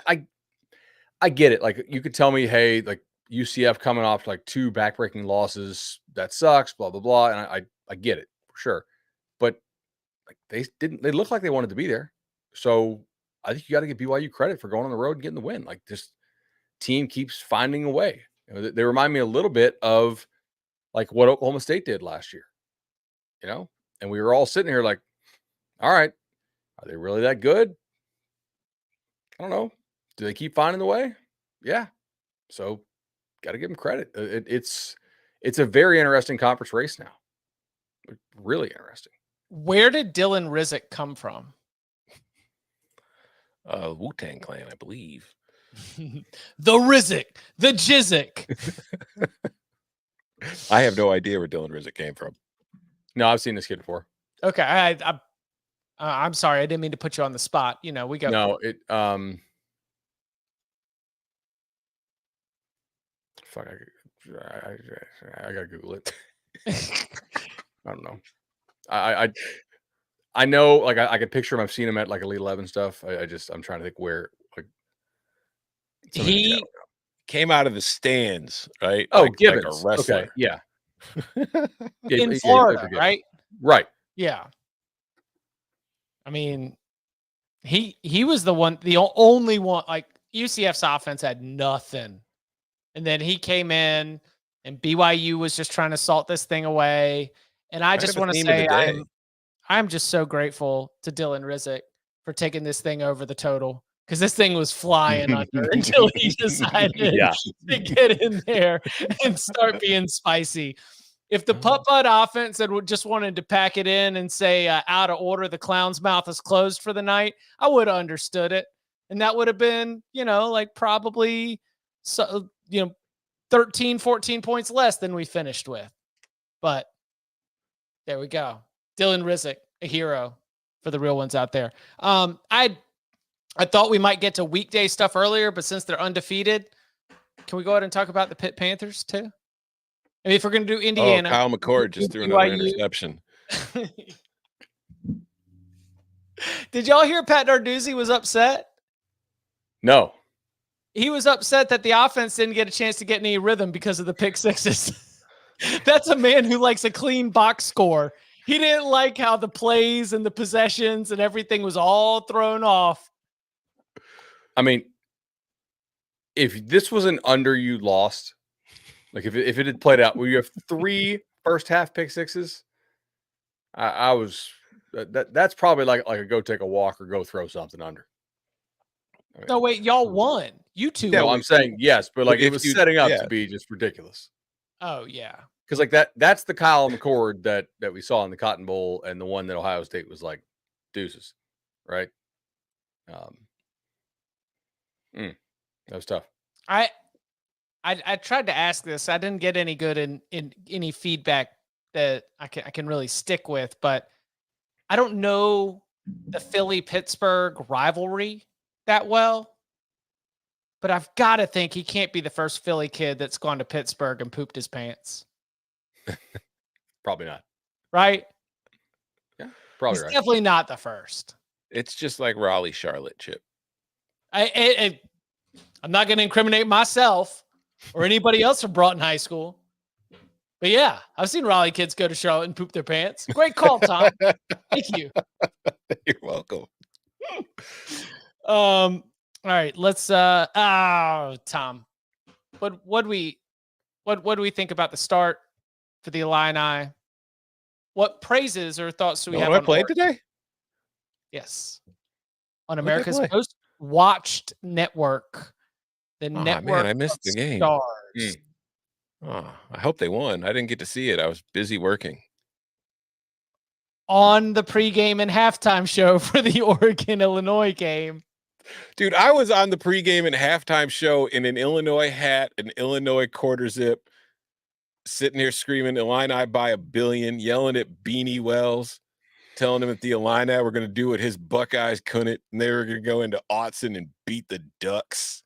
I get it. Like you could tell me, hey, like UCF coming off like 2 backbreaking losses, that sucks, blah, blah, blah. And I get it for sure. But like they look like they wanted to be there. So I think you got to give BYU credit for going on the road and getting the win. Like this team keeps finding a way. You know, they remind me a little bit of like what Oklahoma State did last year, you know? And we were all sitting here like, all right, are they really that good? I don't know. Do they keep finding the way? Yeah. So got to give them credit. It's a very interesting conference race now. Really interesting. Where did Dylan Rizek come from? Wu-Tang Clan, I believe. The Rizek, the Jizik. I have no idea where Dylan Rizek came from. No, I've seen this kid before. Okay, I'm sorry, I didn't mean to put you on the spot. You know, we got Fuck, I gotta Google it. I don't know. I know, like I can picture him. I've seen him at like Elite 11 stuff. I'm trying to think where. Like he came out of the stands, right? Oh, like, Gibbons. Like a wrestler. Okay, yeah. In Florida, right? Right. Yeah. I mean, he was the only one. Like UCF's offense had nothing. And then he came in, and BYU was just trying to salt this thing away. And I just want to say I'm just so grateful to Dylan Rizek for taking this thing over the total, because this thing was flying under until he decided to get in there and start being spicy. If the putt-putt offense had just wanted to pack it in and say out of order, the clown's mouth is closed for the night, I would have understood it. And that would have been, like probably 13, 14 points less than we finished with. But there we go. Dylan Rizek, a hero for the real ones out there. I thought we might get to weekday stuff earlier, but since they're undefeated, can we go ahead and talk about the Pitt Panthers too? I mean, if we're going to do Indiana. Kyle McCord just threw another interception. Did y'all hear Pat Narduzzi was upset? No. He was upset that the offense didn't get a chance to get any rhythm because of the pick sixes. That's a man who likes a clean box score. He didn't like how the plays and the possessions and everything was all thrown off. I mean, if this was an under you lost, like if it had played out where you have 3 first half pick sixes, that's probably like a go take a walk or go throw something under. I mean, no, wait, y'all won. You two. Yeah, well, I'm saying yes, but like it was setting up to be just ridiculous. Oh yeah. Because like that's the Kyle McCord that we saw in the Cotton Bowl, and the one that Ohio State was like deuces, right? That was tough. I tried to ask this. I didn't get any good in any feedback that I can really stick with, but I don't know the Philly-Pittsburgh rivalry that well. But I've got to think he can't be the first Philly kid that's gone to Pittsburgh and pooped his pants. Probably not. Right? Yeah, probably He's right. definitely not the first. It's just like Raleigh, Charlotte, Chip. I I'm not going to incriminate myself or anybody else from Broughton High School. But yeah, I've seen Raleigh kids go to Charlotte and poop their pants. Great call, Tom. Thank you. You're welcome. All right, let's Tom. What do we think about the start for the Illini? What praises or thoughts do we have on played Oregon? today? Yes. On What'd they America's play? most watched network. The Oh, network man, I missed of the game. stars. Oh, I hope they won. I didn't get to see it. I was busy working. On the pregame and halftime show for the Oregon-Illinois game. Dude, I was on the pregame and halftime show in an Illinois hat, an Illinois quarter zip, sitting here screaming Illini by a billion, yelling at Beanie Wells, telling him that the Illini were going to do what his Buckeyes couldn't, and they were going to go into Autzen and beat the Ducks.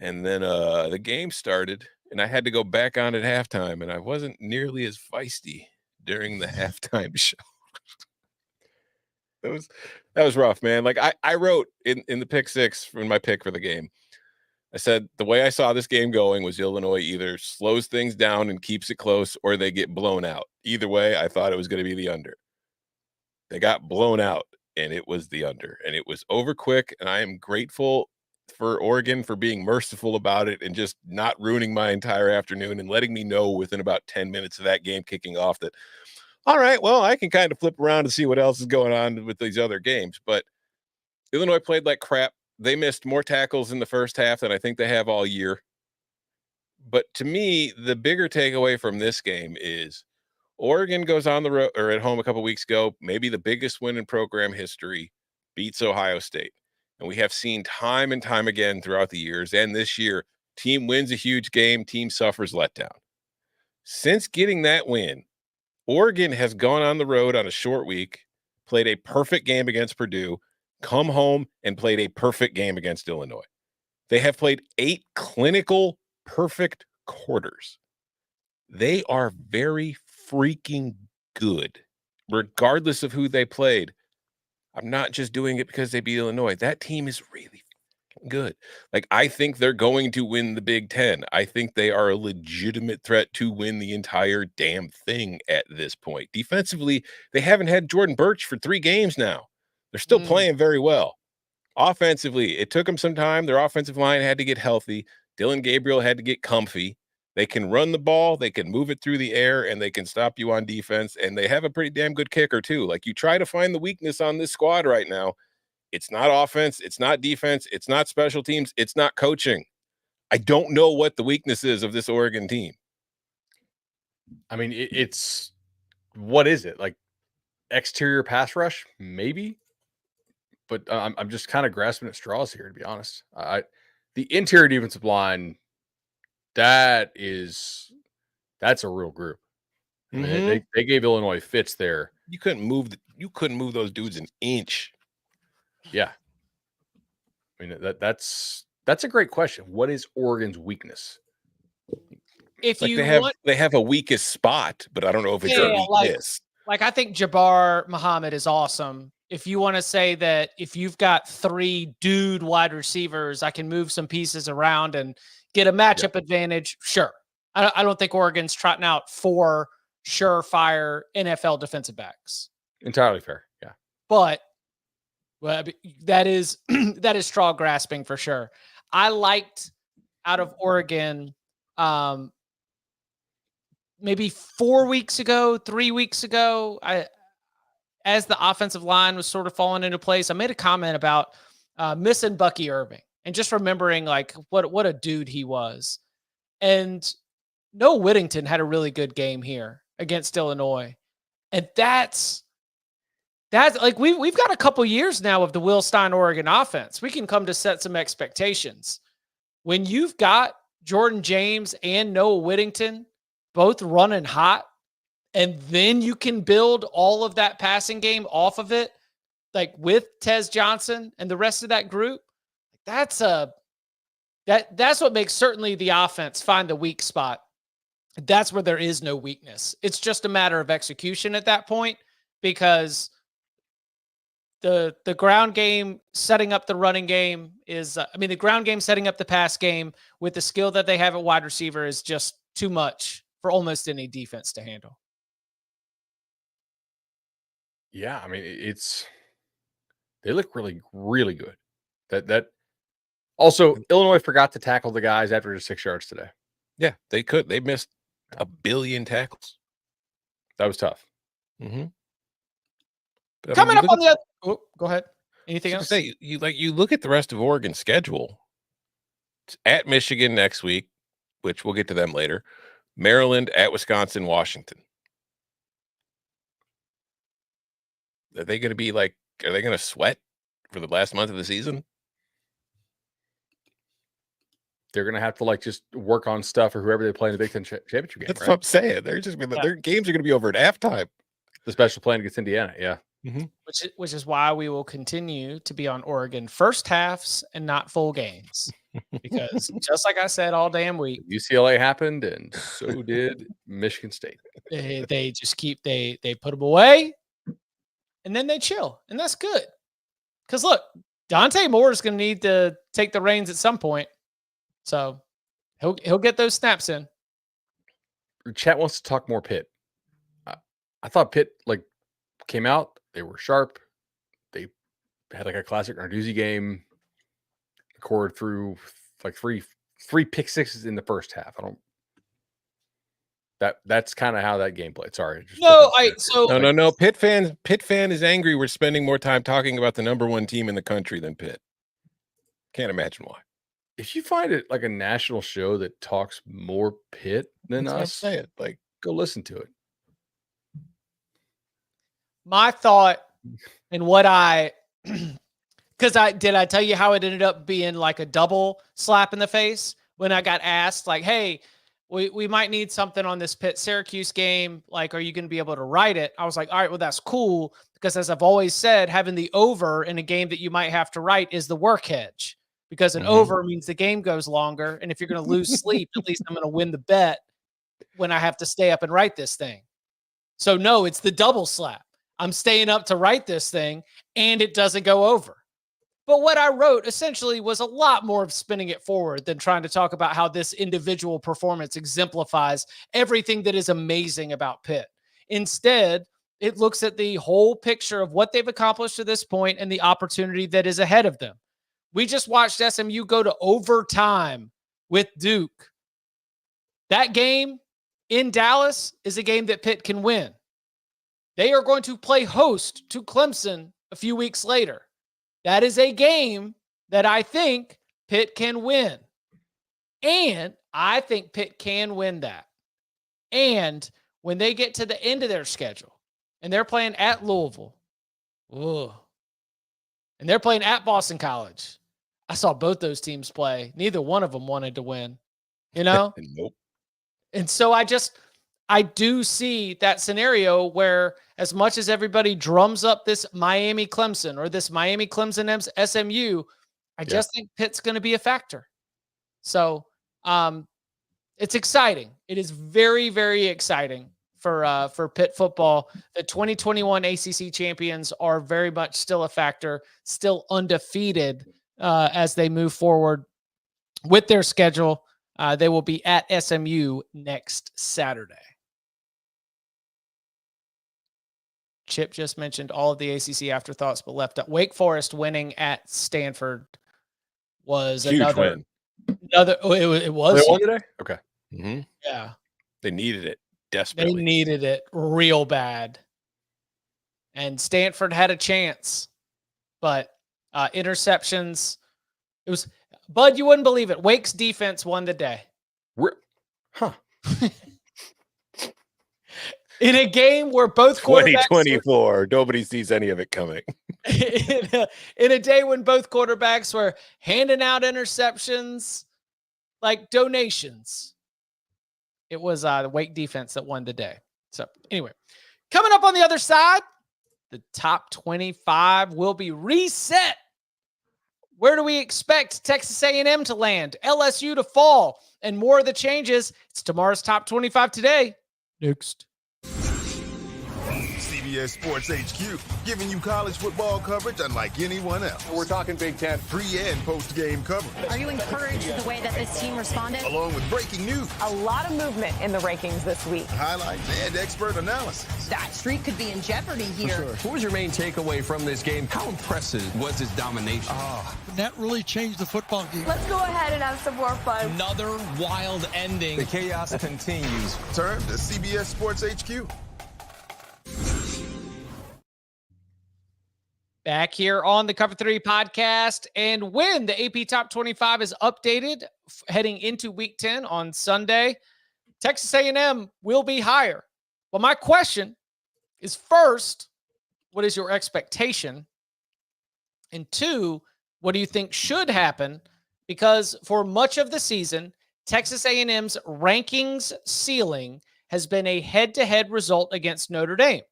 And then the game started, and I had to go back on at halftime, and I wasn't nearly as feisty during the halftime show. That was rough, man. Like I wrote in the pick six from my pick for the game. I said the way I saw this game going was Illinois either slows things down and keeps it close, or they get blown out. Either way, I thought it was going to be the under. They got blown out, and it was the under, and it was over quick. And I am grateful for Oregon for being merciful about it and just not ruining my entire afternoon and letting me know within about 10 minutes of that game kicking off that, all right, well, I can kind of flip around and see what else is going on with these other games. But Illinois played like crap. They missed more tackles in the first half than I think they have all year. But to me, the bigger takeaway from this game is Oregon goes on the road or at home a couple weeks ago, maybe the biggest win in program history, beats Ohio State. And we have seen time and time again throughout the years, and this year, team wins a huge game, team suffers letdown. Since getting that win, Oregon has gone on the road on a short week, played a perfect game against Purdue, come home and played a perfect game against Illinois. They have played 8 clinical perfect quarters. They are very freaking good, regardless of who they played. I'm not just doing it because they beat Illinois. That team is really good. Like, I think they're going to win the Big Ten. I think they are a legitimate threat to win the entire damn thing at this point. Defensively, they haven't had Jordan Birch for 3 games now. They're still playing very well. Offensively, it took them some time. Their offensive line had to get healthy. Dylan Gabriel had to get comfy. They can run the ball, they can move it through the air, and they can stop you on defense. And they have a pretty damn good kicker, too. Like, you try to find the weakness on this squad right now. It's not offense. It's not defense. It's not special teams. It's not coaching. I don't know what the weakness is of this Oregon team. I mean, it's what is it? Like exterior pass rush? Maybe. But I'm just kind of grasping at straws here, to be honest. The interior defensive line, that's a real group. I mean, they gave Illinois fits there. You couldn't move those dudes an inch. Yeah. I mean, that's a great question. What is Oregon's weakness? If like you they have a weakest spot, but I don't know if it's a weakness. Like I think Jabbar Muhammad is awesome. If you want to say that if you've got 3 dude wide receivers, I can move some pieces around and get a matchup advantage. Sure. I don't think Oregon's trotting out 4 surefire NFL defensive backs. Entirely fair. Yeah. But that is straw grasping for sure. I liked out of Oregon maybe 3 weeks ago, as the offensive line was sort of falling into place, I made a comment about missing Bucky Irving and just remembering like what a dude he was. And Noah Whittington had a really good game here against Illinois. And that's like we've got a couple years now of the Will Stein Oregon offense. We can come to set some expectations. When you've got Jordan James and Noah Whittington both running hot, and then you can build all of that passing game off of it, like with Tez Johnson and the rest of that group. That's what makes certainly the offense find the weak spot. That's where there is no weakness. It's just a matter of execution at that point, because the ground game setting up the running game is, the ground game setting up the pass game with the skill that they have at wide receiver is just too much for almost any defense to handle. Yeah, I mean, they look really, really good. That also Illinois forgot to tackle the guys after the 6 yards today. Yeah, they could. They missed a billion tackles. That was tough. Mm-hmm. But, coming up on the other. Oh, go ahead. Anything else? Say you look at the rest of Oregon's schedule. It's at Michigan next week, which we'll get to them later. Maryland, at Wisconsin, Washington. Are they going to be like? Are they going to sweat for the last month of the season? They're going to have to just work on stuff or whoever they play in the Big Ten championship game. That's right? what I'm saying. They're just their games are going to be over at halftime. The special plan against Indiana, yeah. Mm-hmm. Which is why we will continue to be on Oregon first halves and not full games. Because just like I said all damn week, UCLA happened, and so did Michigan State. They just they put them away, and then they chill, and that's good. Because look, Dante Moore is going to need to take the reins at some point, so he'll get those snaps in. Chat wants to talk more Pitt. I thought Pitt came out. They were sharp. They had a classic Narduzzi game. Cord through three pick sixes in the first half. That's kind of how that game played. Sorry. No. Pitt fan is angry. We're spending more time talking about the number one team in the country than Pitt. Can't imagine why. If you find it a national show that talks more Pitt than us, say it. Go listen to it. My thought and what because I tell you how it ended up being a double slap in the face when I got asked hey, we might need something on this Pitt-Syracuse game. Are you going to be able to write it? I was like, all right, well, that's cool. Because as I've always said, having the over in a game that you might have to write is the work hedge, because an over means the game goes longer. And if you're going to lose sleep, at least I'm going to win the bet when I have to stay up and write this thing. So no, it's the double slap. I'm staying up to write this thing and it doesn't go over. But what I wrote essentially was a lot more of spinning it forward than trying to talk about how this individual performance exemplifies everything that is amazing about Pitt. Instead, it looks at the whole picture of what they've accomplished to this point and the opportunity that is ahead of them. We just watched SMU go to overtime with Duke. That game in Dallas is a game that Pitt can win. They are going to play host to Clemson a few weeks later. That is a game that I think Pitt can win. And I think Pitt can win that. And when they get to the end of their schedule and they're playing at Louisville, and they're playing at Boston College, I saw both those teams play. Neither one of them wanted to win, Nope. And so I do see that scenario where, as much as everybody drums up this Miami Clemson or this Miami Clemson SMU, I just think Pitt's going to be a factor. So it's exciting. It is very, very exciting for Pitt football. The 2021 ACC champions are very much still a factor, still undefeated as they move forward with their schedule. They will be at SMU next Saturday. Chip just mentioned all of the ACC afterthoughts, but left up. Wake Forest winning at Stanford was huge win. It was. They won today? Okay. Mm-hmm. Yeah. They needed it desperately. They needed it real bad. And Stanford had a chance, but interceptions. It was, Bud, you wouldn't believe it. Wake's defense won the day. In a game where both 2024, nobody sees any of it coming. in a day when both quarterbacks were handing out interceptions like donations, it was the Wake defense that won the day. So anyway, coming up on the other side, the top 25 will be reset. Where do we expect Texas A&M to land, LSU to fall, and more of the changes? It's tomorrow's top 25 today. Next. CBS Sports HQ, giving you college football coverage unlike anyone else. We're talking Big Ten. Pre- and post-game coverage. Are you encouraged with the way that this team responded? Along with breaking news. A lot of movement in the rankings this week. Highlights and expert analysis. That streak could be in jeopardy here. Sure. What was your main takeaway from this game? How impressive was his domination? That really changed the football game. Let's go ahead and have some more fun. Another wild ending. The chaos continues. Turn to CBS Sports HQ. Back here on the Cover 3 podcast, and when the AP Top 25 is updated heading into Week 10 on Sunday, Texas A&M will be higher. Well, my question is, first, what is your expectation? And two, what do you think should happen? Because for much of the season, Texas A&M's rankings ceiling has been a head-to-head result against Notre Dame,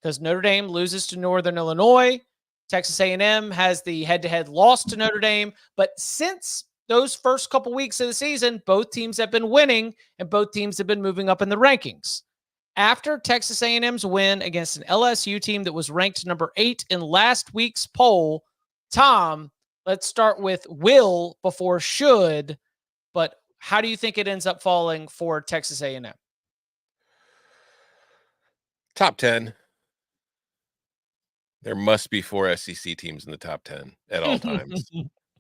because Notre Dame loses to Northern Illinois. Texas A&M has the head-to-head loss to Notre Dame. But since those first couple weeks of the season, both teams have been winning and both teams have been moving up in the rankings. After Texas A&M's win against an LSU team that was ranked number 8 in last week's poll, Tom, let's start with will before should. But how do you think it ends up falling for Texas A&M? Top 10. There must be 4 SEC teams in the top 10 at all times.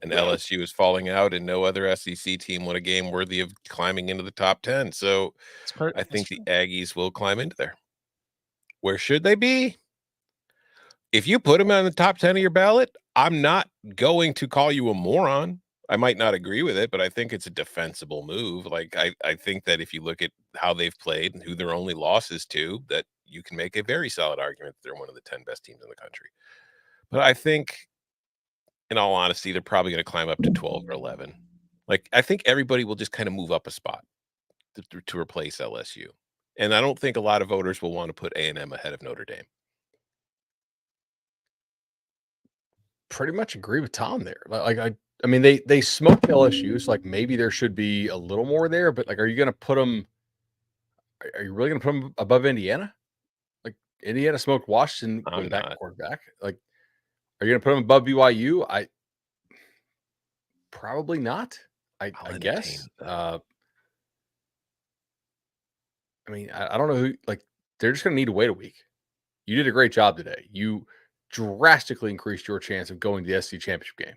And LSU is falling out, and no other SEC team won a game worthy of climbing into the top 10. So I think the Aggies will climb into there. Where should they be? If you put them on the top 10 of your ballot, I'm not going to call you a moron. I might not agree with it, but I think it's a defensible move. Like, I think that if you look at how they've played and who their only loss is to, that you can make a very solid argument that they're one of the 10 best teams in the country. But I think, in all honesty, they're probably going to climb up to 12 or 11. Like, I think everybody will just kind of move up a spot to replace LSU. And I don't think a lot of voters will want to put A&M ahead of Notre Dame. Pretty much agree with Tom there. Like, I mean, they smoked LSU, so like maybe there should be a little more there, but like, are you going to put them? Are you really going to put them above Indiana? Like, Indiana smoked Washington going back to quarterback. Like, are you going to put them above BYU? Probably not. I guess. I mean, I don't know who. Like, they're just going to need to wait a week. You did a great job today. You drastically increased your chance of going to the SEC championship game.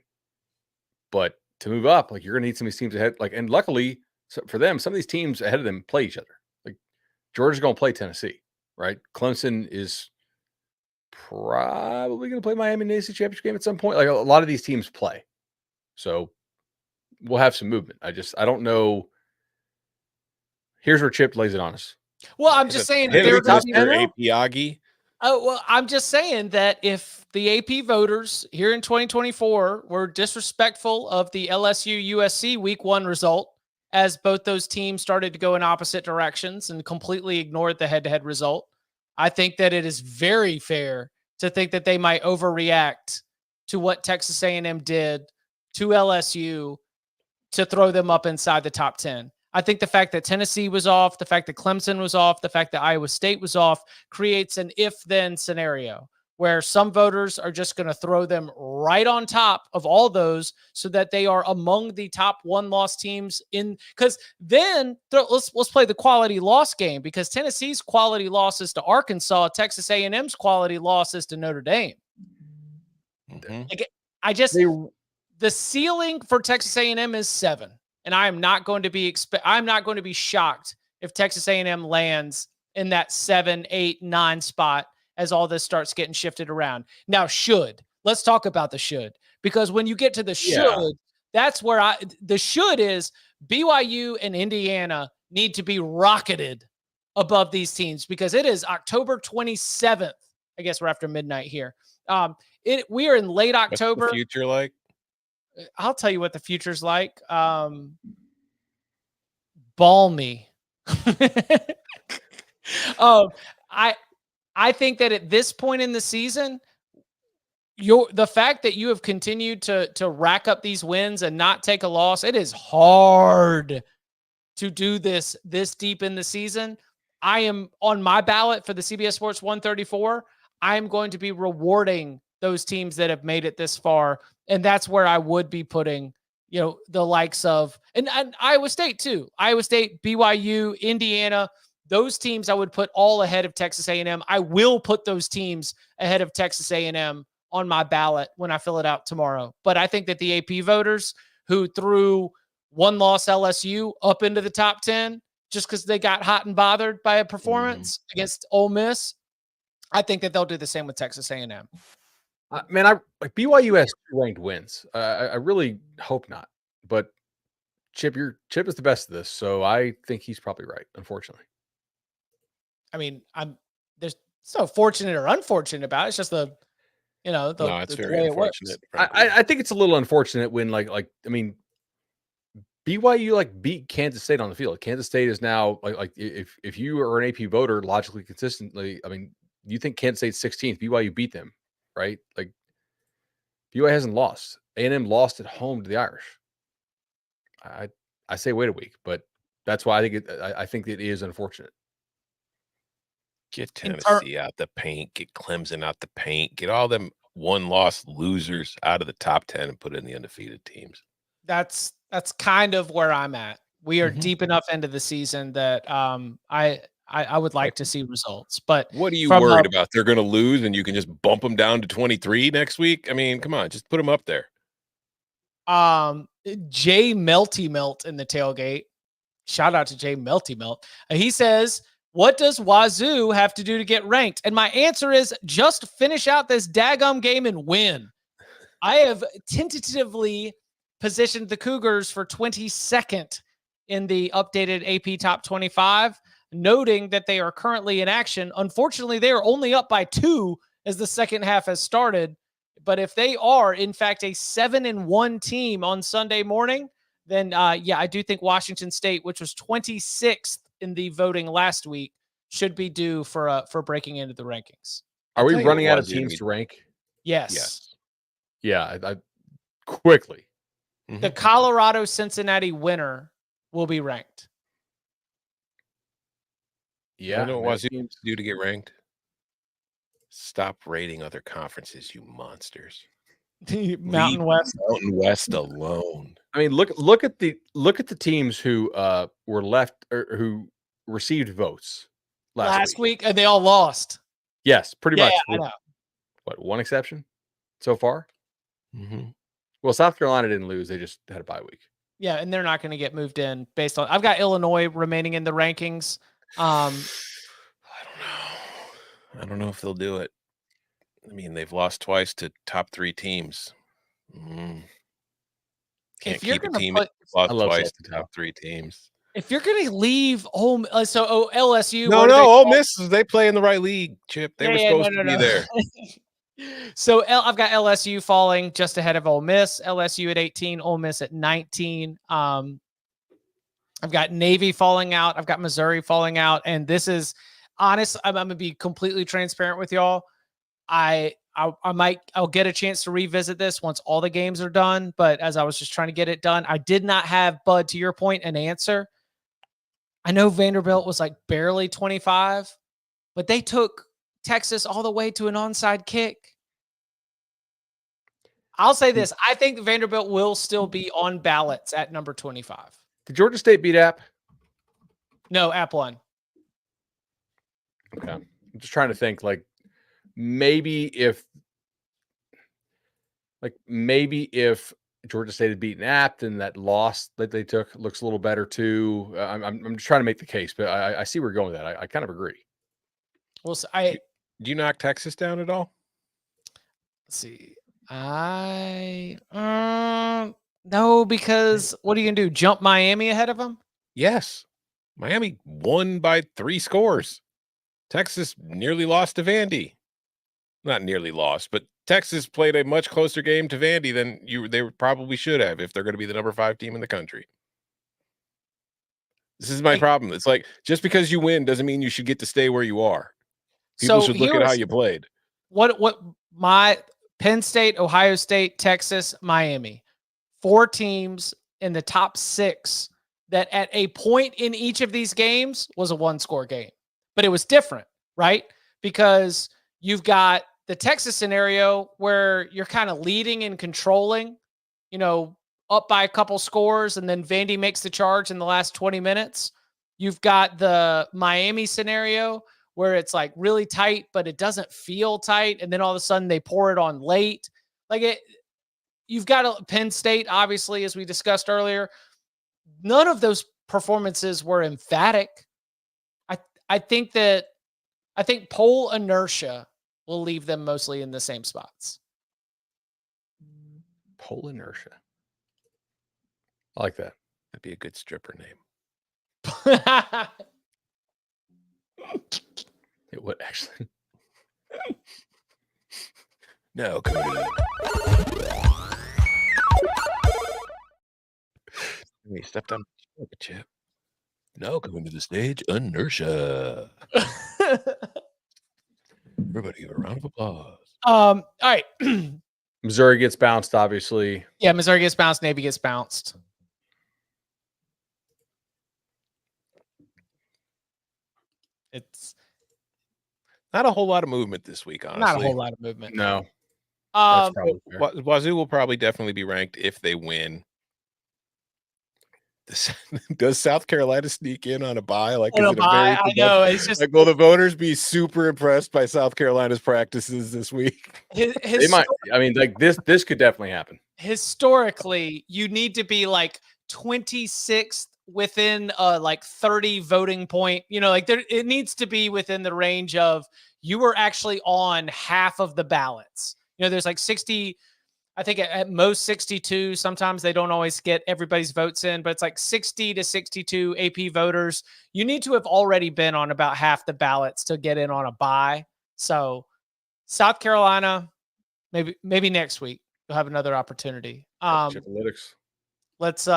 But to move up, like, you're going to need some of these teams ahead. Like, and luckily for them, some of these teams ahead of them play each other. Like, Georgia's going to play Tennessee, right? Clemson is probably going to play Miami in the SEC championship game at some point. Like, a lot of these teams play. So we'll have some movement. I don't know. Here's where Chip lays it on us. Well, I'm just saying AP Aggie. Oh, well, I'm just saying that if the AP voters here in 2024 were disrespectful of the LSU-USC Week 1 result, as both those teams started to go in opposite directions and completely ignored the head-to-head result, I think that it is very fair to think that they might overreact to what Texas A&M did to LSU to throw them up inside the top 10. I think the fact that Tennessee was off, the fact that Clemson was off, the fact that Iowa State was off creates an if-then scenario where some voters are just going to throw them right on top of all those so that they are among the top one-loss teams in. Because then let's play the quality loss game, because Tennessee's quality losses to Arkansas, Texas A&M's quality losses to Notre Dame. Mm-hmm. The ceiling for Texas A&M is 7. And I'm not going to be shocked if Texas A&M lands in that 7, 8, 9 spot as all this starts getting shifted around. Now, let's talk about the should, because when you get to the should, that's where the should is BYU and Indiana need to be rocketed above these teams, because it is October 27th. I guess we're after midnight here. We are in late October. What's the future like? I'll tell you what the future's like. Balmy. I think that at this point in the season, the fact that you have continued to rack up these wins and not take a loss, it is hard to do this deep in the season. I am on my ballot for the CBS Sports 134. I'm going to be rewarding those teams that have made it this far. And that's where I would be putting, the likes of, and Iowa State too. Iowa State, BYU, Indiana, those teams I would put all ahead of Texas A&M. I will put those teams ahead of Texas A&M on my ballot when I fill it out tomorrow. But I think that the AP voters who threw one-loss LSU up into the top 10 just because they got hot and bothered by a performance against Ole Miss, I think that they'll do the same with Texas A&M. Man, I like BYU has 2 ranked wins. I really hope not. But Chip is the best of this, so I think he's probably right, unfortunately. I mean, there's no fortunate or unfortunate about it. It's just no, it's very unfortunate. I think it's a little unfortunate when BYU beat Kansas State on the field. Kansas State is now if you are an AP voter, logically consistently, you think Kansas State's 16th, BYU beat them, right? Like BYU hasn't lost. A&M lost at home to the Irish. I say wait a week, but that's why I think it is unfortunate. Get Tennessee out the paint, get Clemson out the paint, get all them one-loss losers out of the top 10 and put in the undefeated teams. That's kind of where I'm at. We are deep enough into the season that I would like to see results. But what are you worried about? They're going to lose and you can just bump them down to 23 next week? I mean, come on, just put them up there. Jay Melty Melt in the tailgate. Shout out to Jay Melty Melt. He says, what does Wazoo have to do to get ranked? And my answer is just finish out this daggum game and win. I have tentatively positioned the Cougars for 22nd in the updated AP Top 25, noting that they are currently in action. Unfortunately, they are only up by 2 as the second half has started. But if they are, in fact, a 7-1 team on Sunday morning, then, I do think Washington State, which was 26th in the voting last week, should be due for breaking into the rankings. Are we running out of teams to rank? Yes. Yeah, I quickly. The Colorado-Cincinnati winner will be ranked. Yeah. I know what Wazoo needs to do to get ranked. Stop rating other conferences, you monsters. Mountain West alone. I mean, look at the teams who were left or who received votes last week, and they all lost. Yes, pretty much. I know. What, one exception so far? Mm-hmm. Well, South Carolina didn't lose; they just had a bye week. Yeah, and they're not going to get moved in based on. I've got Illinois remaining in the rankings. I don't know if they'll do it. I mean, they've lost twice to top 3 teams. Can't keep a team lost twice to top 3 teams. If you're going to leave home, LSU. No, Ole Miss, they play in the right league, Chip. They were supposed to be there. So I've got LSU falling just ahead of Ole Miss. LSU at 18, Ole Miss at 19. I've got Navy falling out. I've got Missouri falling out. And this is honest. I'm going to be completely transparent with y'all. I'll get a chance to revisit this once all the games are done. But as I was just trying to get it done, I did not have, Bud, to your point, an answer. I know Vanderbilt was barely 25, but they took Texas all the way to an onside kick. I'll say this. I think Vanderbilt will still be on ballots at number 25. Did Georgia State beat App? No, App won. Okay. I'm just trying to think maybe if Georgia State had beaten App, then that loss that they took looks a little better too. I'm just trying to make the case, but I see where you're going with that. I kind of agree. Well, do you knock Texas down at all? Let's see. No, because what are you gonna do? Jump Miami ahead of them? Yes. Miami won by 3 scores. Texas nearly lost to Vandy. Not nearly lost, but Texas played a much closer game to Vandy than they probably should have if they're going to be the number 5 team in the country. This is my problem. It's just because you win doesn't mean you should get to stay where you are. People should look at how you played. What my Penn State, Ohio State, Texas, Miami, 4 teams in the top 6 that at a point in each of these games was a 1-score game. but it was different, right? Because you've got the Texas scenario where you're kind of leading and controlling, up by a couple scores, and then Vandy makes the charge in the last 20 minutes. You've got the Miami scenario where it's like really tight, but it doesn't feel tight. And then all of a sudden they pour it on late. You've got Penn State, obviously, as we discussed earlier. None of those performances were emphatic. I think poll inertia will leave them mostly in the same spots. Poll inertia. I like that. That'd be a good stripper name. It would actually. No, Cody. We stepped on the chip. Now coming to the stage, inertia. Everybody give a round of applause. All right. Missouri gets bounced, obviously. Yeah, Missouri gets bounced. Navy gets bounced. It's not a whole lot of movement this week, honestly. Not a whole lot of movement. No. That's probably fair. Wazoo will probably definitely be ranked if they win. Does South Carolina sneak in on a bye? I know. It's just will the voters be super impressed by South Carolina's practices this week? They might. I mean, this could definitely happen. Historically, you need to be 26th within 30 voting point. It needs to be within the range of you were actually on half of the ballots. There's 60. I think at most 62. Sometimes they don't always get everybody's votes in, but it's 60 to 62 AP voters. You need to have already been on about half the ballots to get in on a bye. So South Carolina, maybe next week you'll have another opportunity. Let's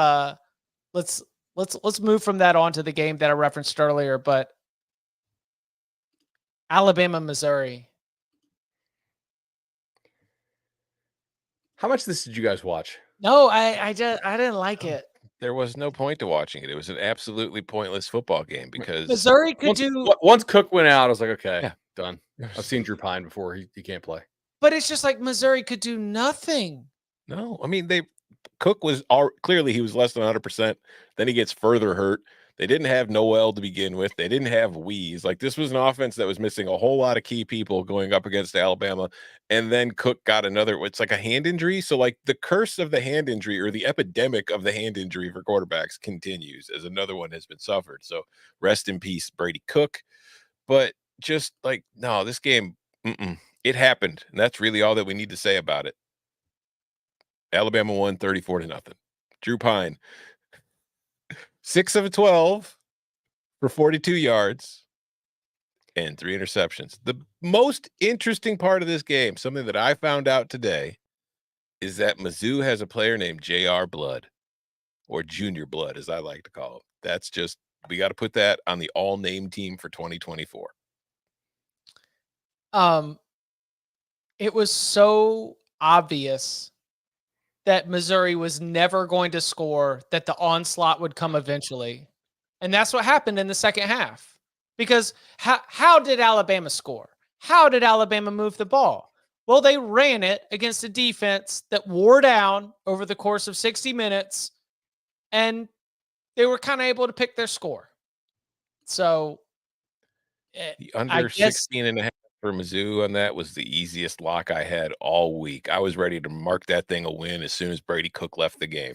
move from that on to the game that I referenced earlier, but Alabama, Missouri. How much of this did you guys watch? No, I didn't like it. There was no point to watching it. It was an absolutely pointless football game because Missouri could once Cook went out, I was like, okay, done. I've seen Drew Pine before. He can't play. But it's just Missouri could do nothing. No, I mean Cook was clearly he was less than 100%. Then he gets further hurt. They didn't have Noel to begin with. They didn't have Weeze. This was an offense that was missing a whole lot of key people going up against Alabama. And then Cook got another, it's a hand injury. So the curse of the hand injury or the epidemic of the hand injury for quarterbacks continues as another one has been suffered. So rest in peace, Brady Cook. But just no, this game, it happened. And that's really all that we need to say about it. Alabama won 34-0. Drew Pine. 6 of 12 for 42 yards and 3 interceptions. The most interesting part of this game, something that I found out today, is that Mizzou has a player named J.R. Blood, or Junior Blood, as I like to call him. That's just, we got to put that on the all-name team for 2024. It was so obvious that Missouri was never going to score, that the onslaught would come eventually. And that's what happened in the second half. Because how did Alabama score? How did Alabama move the ball? Well, they ran it against a defense that wore down over the course of 60 minutes, and they were kind of able to pick their score. So the under 16.5 for Mizzou on that was the easiest lock I had all week. I was ready to mark that thing a win as soon as Brady Cook left the game.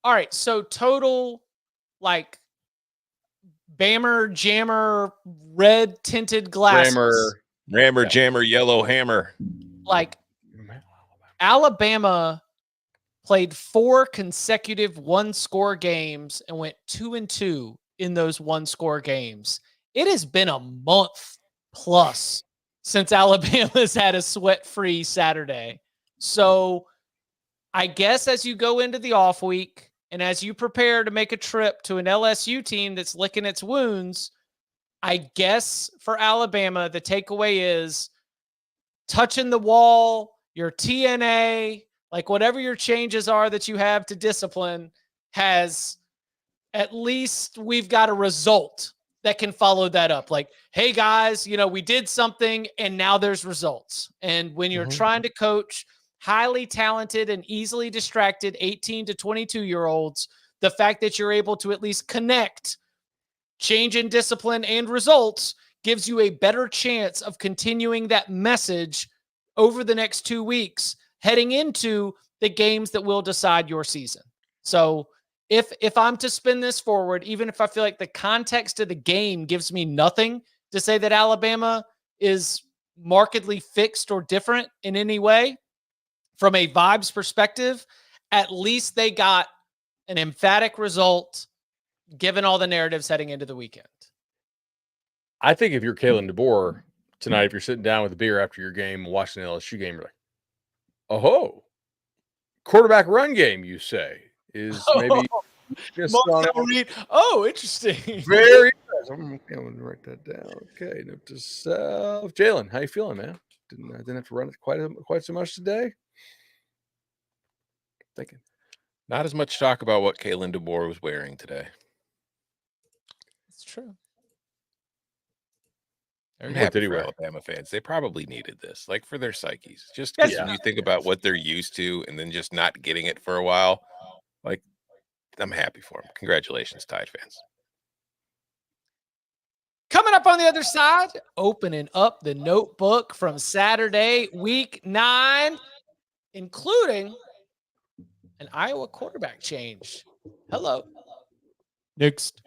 All right, so total Bammer, Jammer, red tinted glasses. Rammer, Jammer, yellow hammer. Alabama played 4 consecutive one-score games and went 2-2 in those one-score games. It has been a month plus since Alabama's had a sweat-free Saturday. So I guess as you go into the off week and as you prepare to make a trip to an LSU team that's licking its wounds, I guess for Alabama, the takeaway is touching the wall, your TNA, whatever your changes are that you have to discipline, has at least we've got a result that can follow that up. Like, hey guys, we did something and now there's results. And when you're trying to coach highly talented and easily distracted 18 to 22-year-olds, the fact that you're able to at least connect change in discipline and results gives you a better chance of continuing that message over the next 2 weeks, heading into the games that will decide your season. So if I'm to spin this forward, even if I feel like the context of the game gives me nothing to say that Alabama is markedly fixed or different in any way, from a vibes perspective, at least they got an emphatic result given all the narratives heading into the weekend. I think if you're Kalen DeBoer tonight, if you're sitting down with a beer after your game, watching the LSU game, you're like, oh, quarterback run game, you say, is maybe just oh, interesting. Very interesting. I'm going to write that down. Okay, note to self. Jalen, how you feeling, man? Didn't have to run it quite so much today. Thinking. Not as much talk about what Kalen DeBoer was wearing today. It's true. I'm happy for Alabama fans. They probably needed this, like for their psyches. Just because when you think about what they're used to and then just not getting it for a while, like, I'm happy for them. Congratulations, Tide fans. Coming up on the other side, opening up the notebook from Saturday, week 9, including an Iowa quarterback change. Hello. Next.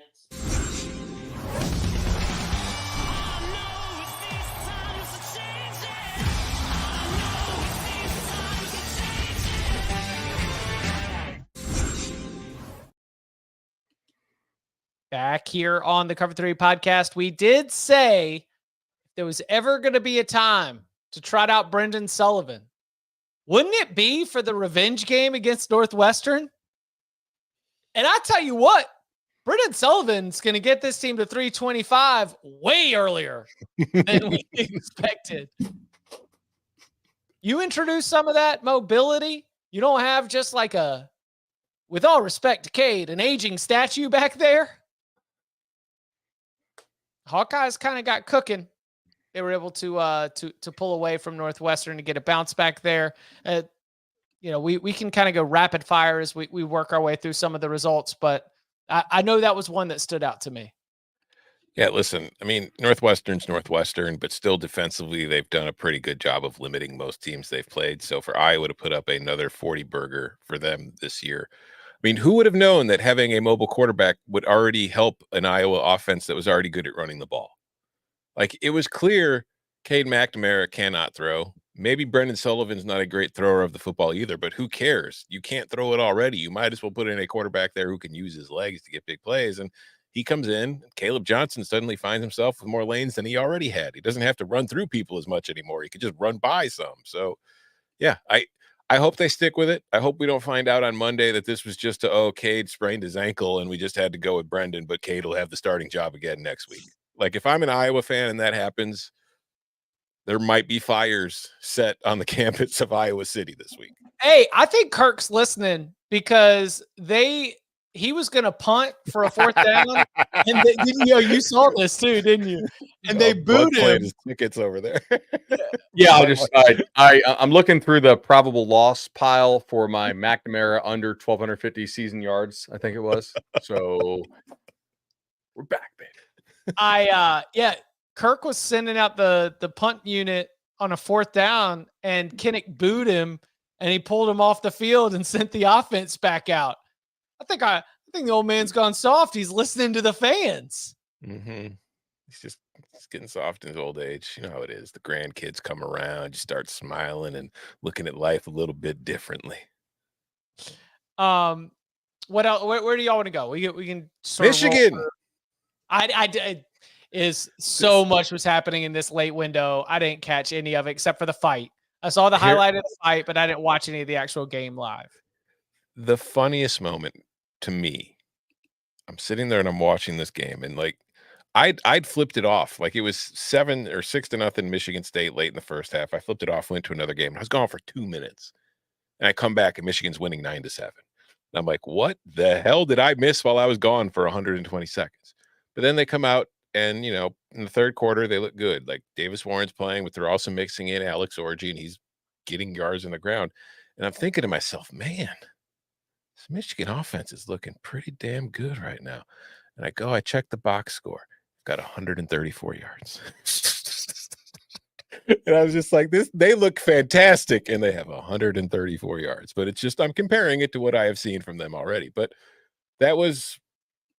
Back here on the Cover 3 podcast, we did say if there was ever going to be a time to trot out Brendan Sullivan, wouldn't it be for the revenge game against Northwestern? And I tell you what, Brendan Sullivan's going to get this team to 325 way earlier than we expected. You introduce some of that mobility. You don't have just like with all respect to Cade, an aging statue back there. Hawkeyes kind of got cooking. They were able to pull away from Northwestern to get a bounce back there. We can kind of go rapid fire as we work our way through some of the results, but I know that was one that stood out to me. Yeah, listen, I mean, Northwestern's Northwestern, but still defensively, they've done a pretty good job of limiting most teams they've played. So for Iowa to put up another 40 burger for them this year, I mean, who would have known that having a mobile quarterback would already help an Iowa offense that was already good at running the ball? Like, it was clear Cade McNamara cannot throw. Maybe Brendan Sullivan's not a great thrower of the football either, but who cares? You can't throw it already. You might as well put in a quarterback there who can use his legs to get big plays. And he comes in, Caleb Johnson suddenly finds himself with more lanes than he already had. He doesn't have to run through people as much anymore. He could just run by some. So, yeah, I hope they stick with it. I hope we don't find out on Monday that this was just Cade sprained his ankle and we just had to go with Brendan, but Cade will have the starting job again next week. Like, if I'm an Iowa fan and that happens, there might be fires set on the campus of Iowa City this week. Hey, I think Kirk's listening because he was going to punt for a 4th down. And you saw this too, didn't you? And they booed him. His tickets over there. Yeah, I'm looking through the probable loss pile for my McNamara under 1,250 season yards, I think it was. So we're back, baby. Kirk was sending out the punt unit on a 4th down, and Kinnick booed him, and he pulled him off the field and sent the offense back out. I think the old man's gone soft. He's listening to the fans. Mm-hmm. He's getting soft in his old age. You know how it is. The grandkids come around, you start smiling and looking at life a little bit differently. What else? Where do y'all want to go? We can sort Michigan. Much was happening in this late window. I didn't catch any of it except for the fight. I saw the highlight of the fight, but I didn't watch any of the actual game live. The funniest moment to me, I'm sitting there and I'm watching this game, and like I'd flipped it off. Like, it was 7 or 6-0 Michigan State late in the first half. I flipped it off, went to another game. I was gone for 2 minutes, and I come back and Michigan's winning 9-7. And I'm like, what the hell did I miss while I was gone for 120 seconds? But then they come out And, you know, in the third quarter, they look good. Like Davis Warren's playing, but they're also mixing in Alex Orji, and he's getting yards on the ground. And I'm thinking to myself, man, this Michigan offense is looking pretty damn good right now. And I check the box score. Got 134 yards. And I was just like, they look fantastic, and they have 134 yards. But it's just, I'm comparing it to what I have seen from them already. But that was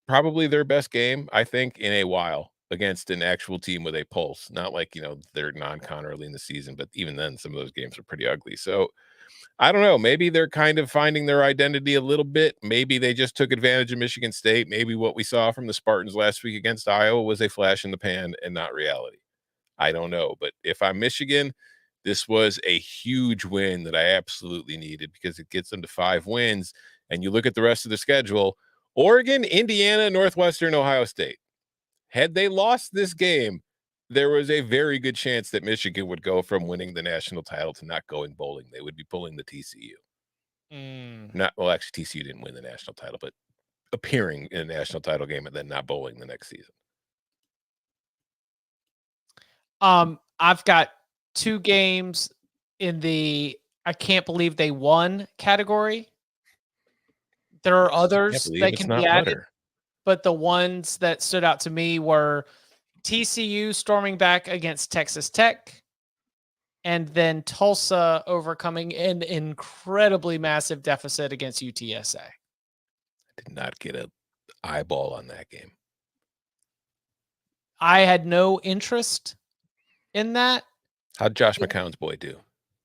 probably their best game, I think, in a while against an actual team with a pulse. Not like, you know, they're non-con early in the season, but even then, some of those games are pretty ugly. So I don't know. Maybe they're kind of finding their identity a little bit. Maybe they just took advantage of Michigan State. Maybe what we saw from the Spartans last week against Iowa was a flash in the pan and not reality. I don't know. But if I'm Michigan, this was a huge win that I absolutely needed because it gets them to 5 wins. And you look at the rest of the schedule, Oregon, Indiana, Northwestern, Ohio State. Had they lost this game, there was a very good chance that Michigan would go from winning the national title to not going bowling. They would be pulling the TCU. Actually, TCU didn't win the national title, but appearing in a national title game and then not bowling the next season. I've got 2 games in the I can't believe they won category. There are others that can be added, but the ones that stood out to me were TCU storming back against Texas Tech, and then Tulsa overcoming an incredibly massive deficit against UTSA. I did not get an eyeball on that game. I had no interest in that. How'd Josh McCown's boy do?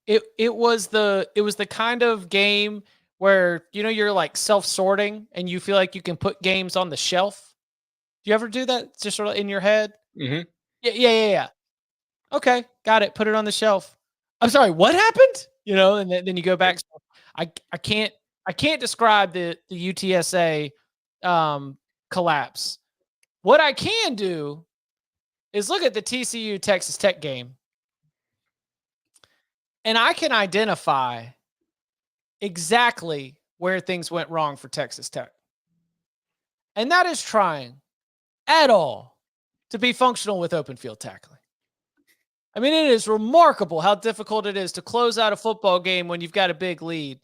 It was the kind of game where, you know, you're like self-sorting and you feel like you can put games on the shelf. Do you ever do that just sort of in your head? Mm-hmm. Yeah. Okay, got it. Put it on the shelf. I'm sorry, what happened? You know, and then you go back. I can't describe the UTSA collapse. What I can do is look at the TCU-Texas Tech game, and I can identify exactly where things went wrong for Texas Tech. And that is trying at all to be functional with open field tackling. I mean, it is remarkable how difficult it is to close out a football game when you've got a big lead,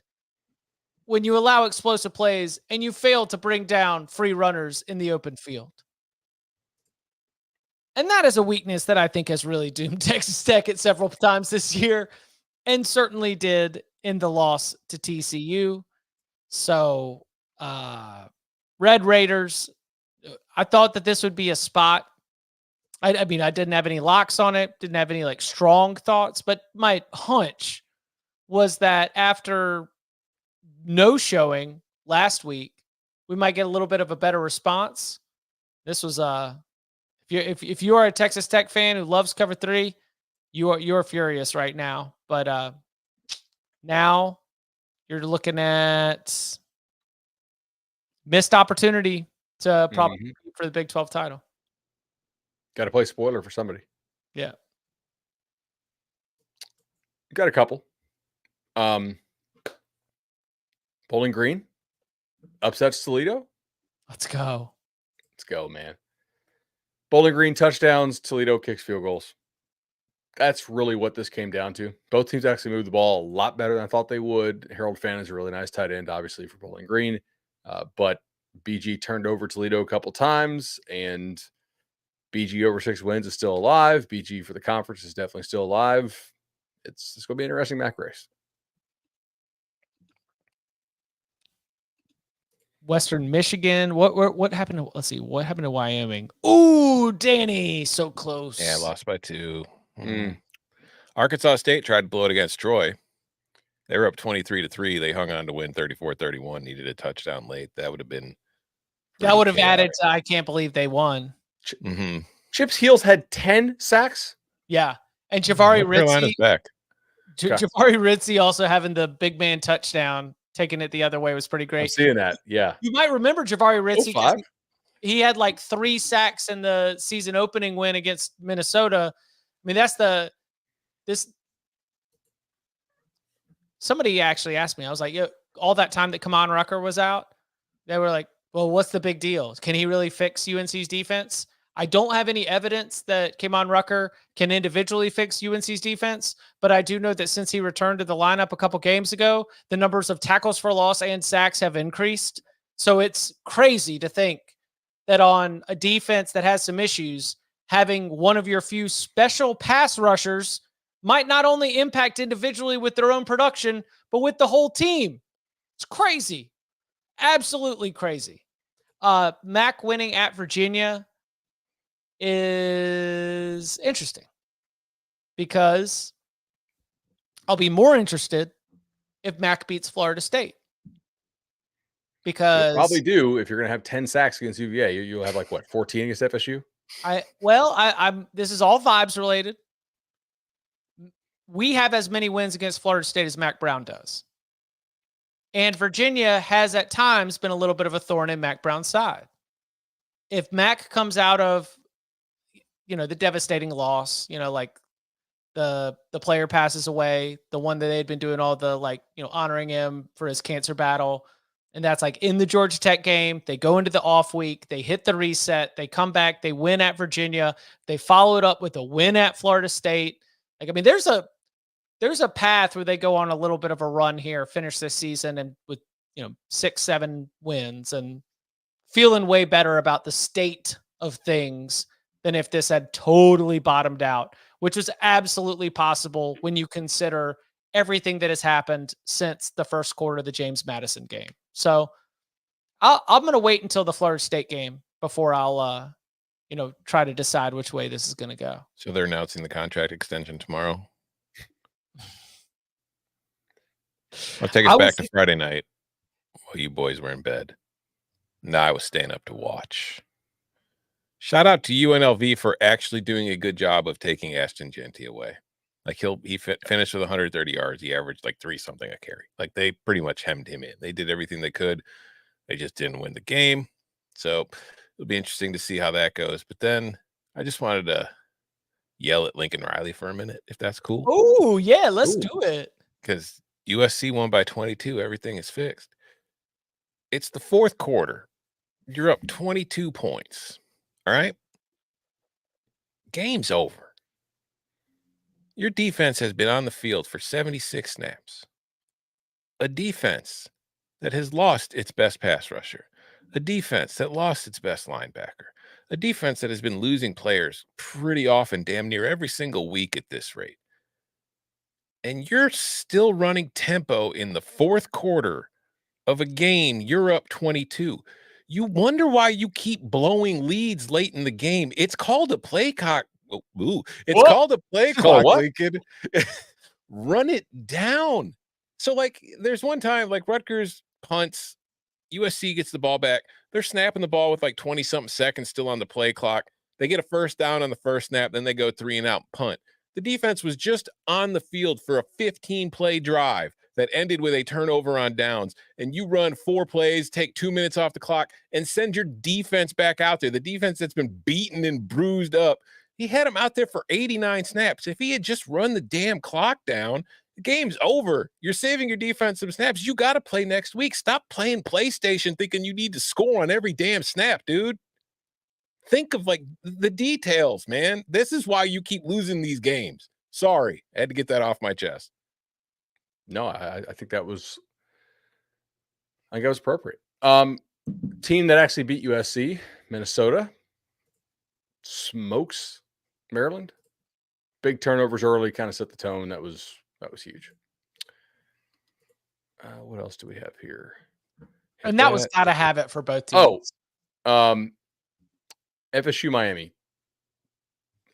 when you allow explosive plays and you fail to bring down free runners in the open field. And that is a weakness that I think has really doomed Texas Tech at several times this year, and certainly did in the loss to TCU. So, Red Raiders, I thought that this would be a spot. I mean, I didn't have any locks on it, didn't have any like strong thoughts, but my hunch was that after no showing last week, we might get a little bit of a better response. This was if you are a Texas Tech fan who loves Cover 3, you're furious right now. But now you're looking at missed opportunity to probably compete for the Big 12 title. Got to play spoiler for somebody. Yeah. Got a couple. Bowling Green upsets Toledo. Let's go. Let's go, man. Bowling Green touchdowns, Toledo kicks field goals. That's really what this came down to. Both teams actually moved the ball a lot better than I thought they would. Harold Fann is a really nice tight end, obviously, for Bowling Green. But BG turned over Toledo a couple times, and BG over 6 wins is still alive. BG for the conference is definitely still alive. It's going to be an interesting MAC race. Western Michigan. What happened to, let's see, what happened to Wyoming? Ooh, Danny, so close. Yeah, lost by 2. Arkansas State tried to blow it against Troy. They were up 23-3. They hung on to win 34-31, needed a touchdown late. That would have been added to I can't believe they won. Chip's Heels had 10 sacks. Yeah. And Jahvari Ritzie. Back. Jahvari Ritzie also having the big man touchdown, taking it the other way was pretty great. I'm seeing that. Yeah. You might remember Jahvari Ritzie. He had like 3 sacks in the season opening win against Minnesota. I mean, somebody actually asked me, I was like, yo, all that time that Kamon Rucker was out, they were like, well, what's the big deal? Can he really fix UNC's defense? I don't have any evidence that K'Mon Rucker can individually fix UNC's defense, but I do know that since he returned to the lineup a couple games ago, the numbers of tackles for loss and sacks have increased. So it's crazy to think that on a defense that has some issues, having one of your few special pass rushers might not only impact individually with their own production, but with the whole team. It's crazy. Absolutely crazy. Mac winning at Virginia is interesting because I'll be more interested if Mac beats Florida State. Because you'll probably do if you're going to have 10 sacks against UVA. You'll have 14 against FSU. I'm this is all vibes related. We have as many wins against Florida State as Mac Brown does. And Virginia has at times been a little bit of a thorn in Mac Brown's side. If Mac comes out of, the devastating loss, like the player passes away, the one that they'd been doing all the honoring him for his cancer battle. And that's in the Georgia Tech game. They go into the off week. They hit the reset. They come back. They win at Virginia. They follow it up with a win at Florida State. There's a path where they go on a little bit of a run here, finish this season and with 6-7 wins and feeling way better about the state of things than if this had totally bottomed out, which was absolutely possible when you consider everything that has happened since the first quarter of the James Madison game. So I'm going to wait until the Florida State game before I'll, try to decide which way this is going to go. So they're announcing the contract extension tomorrow. I'll take us back to Friday night while you boys were in bed. Now I was staying up to watch. Shout out to UNLV for actually doing a good job of taking Ashton Genty away. He finished with 130 yards. He averaged 3-something a carry. They pretty much hemmed him in. They did everything they could. They just didn't win the game. So it'll be interesting to see how that goes. But then I just wanted to yell at Lincoln Riley for a minute, if that's cool. Oh, yeah, let's do it. Because USC won by 22. Everything is fixed. It's the fourth quarter. You're up 22 points. All right? Game's over. Your defense has been on the field for 76 snaps. A defense that has lost its best pass rusher. A defense that lost its best linebacker. A defense that has been losing players pretty often, damn near every single week at this rate. And you're still running tempo in the fourth quarter of a game. You're up 22. You wonder why you keep blowing leads late in the game. It's called a play clock. It's called a play clock, Lincoln. Run it down. So, there's one time, Rutgers punts, USC gets the ball back. They're snapping the ball with 20-something seconds still on the play clock. They get a first down on the first snap, then they go 3-and-out punt. The defense was just on the field for a 15-play drive that ended with a turnover on downs, and you run 4 plays, take 2 minutes off the clock, and send your defense back out there. The defense that's been beaten and bruised up. He had him out there for 89 snaps. If he had just run the damn clock down, the game's over. You're saving your defense some snaps. You got to play next week. Stop playing PlayStation thinking you need to score on every damn snap, dude. Think of the details, man. This is why you keep losing these games. Sorry. I had to get that off my chest. No, I think that was appropriate. Team that actually beat USC, Minnesota, smokes Maryland. Big turnovers early, kind of set the tone. That was huge. What else do we have here? And that was got to have it for both teams. FSU Miami.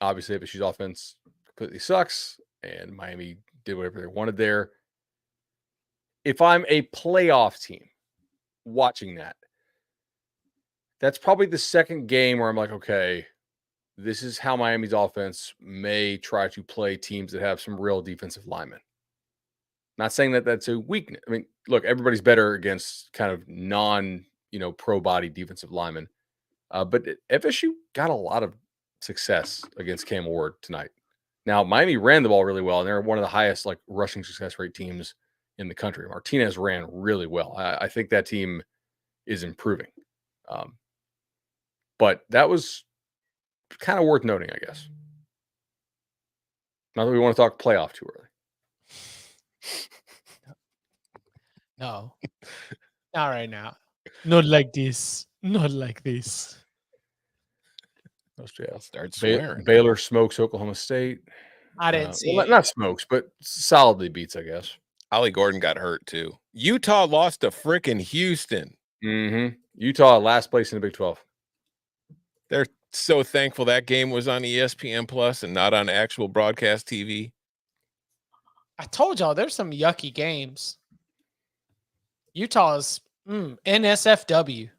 Obviously, FSU's offense completely sucks, and Miami did whatever they wanted there. If I'm a playoff team watching that, that's probably the second game where I'm okay, this is how Miami's offense may try to play teams that have some real defensive linemen. Not saying that that's a weakness. I mean, look, everybody's better against kind of pro body defensive linemen. But FSU got a lot of success against Cam Ward tonight. Now, Miami ran the ball really well, and they're one of the highest rushing success rate teams in the country. Martinez ran really well. I think that team is improving. But that was kind of worth noting, I guess. Not that we want to talk playoff too early. No, not right now. Not like this. Not like this. I'll start swearing. Baylor smokes Oklahoma State. I didn't see well, it. not smokes, but solidly beats, I guess. Ollie Gordon got hurt too. Utah lost to frickin' Houston. Mm-hmm. Utah last place in the Big 12. They're so thankful that game was on ESPN Plus and not on actual broadcast TV. I told y'all there's some yucky games. Utah's NSFW.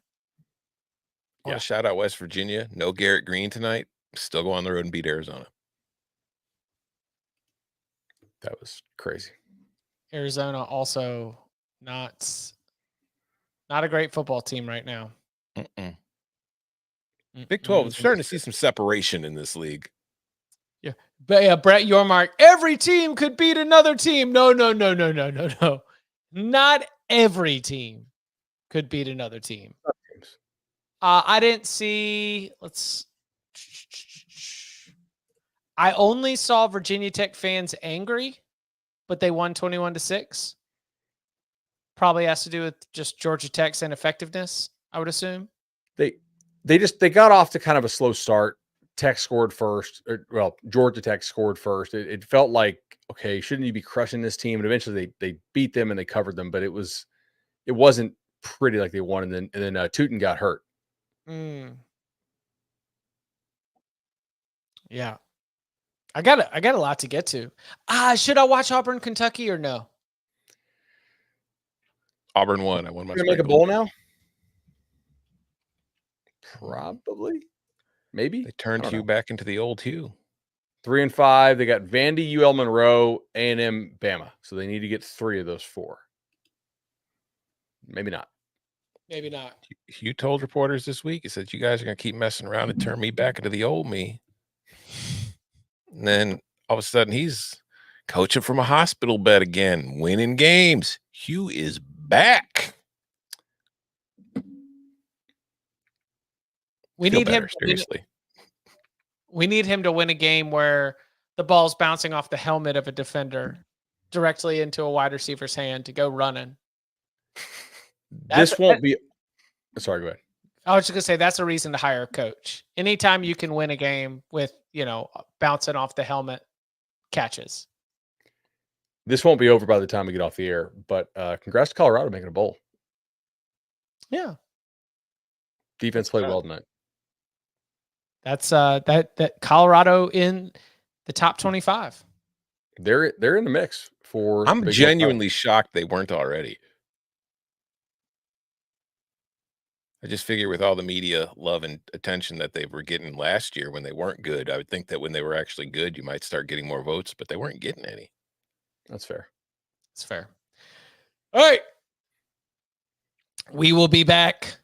I want to shout out West Virginia. No Garrett Green tonight. Still go on the road and beat Arizona. That was crazy. Arizona also not a great football team right now. Big 12 is starting to see some separation in this league. Yeah. But yeah, Brett Yormark, every team could beat another team. No. Not every team could beat another team. I didn't see, I only saw Virginia Tech fans angry, but they won 21-6. Probably has to do with just Georgia Tech's ineffectiveness, I would assume. They got off to kind of a slow start. Tech scored first. Georgia Tech scored first. It felt like, okay, shouldn't you be crushing this team? And eventually they beat them and they covered them, but it wasn't pretty like they won. And then Tootin got hurt. Yeah. I got a lot to get to. Should I watch Auburn, Kentucky or no? Auburn won. I won my Gonna make a bowl now? Probably. Maybe. They turned Hugh back into the old Hugh. 3-5. They got Vandy, UL Monroe, A&M, Bama. So they need to get 3 of those 4. Maybe not. Maybe not. Hugh told reporters this week, he said, you guys are going to keep messing around and turn me back into the old me. And then all of a sudden he's coaching from a hospital bed again, winning games. Hugh is back. We need him seriously. We need him to win a game where the ball's bouncing off the helmet of a defender directly into a wide receiver's hand to go running. This won't be. Sorry, go ahead. I was just gonna say that's a reason to hire a coach. Anytime you can win a game with bouncing off the helmet catches. This won't be over by the time we get off the air, but congrats to Colorado making a bowl. Yeah, defense played well tonight. That's that Colorado in the top 25. They're in the mix for. I'm genuinely shocked they weren't already. I just figure with all the media love and attention that they were getting last year when they weren't good, I would think that when they were actually good, you might start getting more votes, but they weren't getting any. That's fair. That's fair. All right. We will be back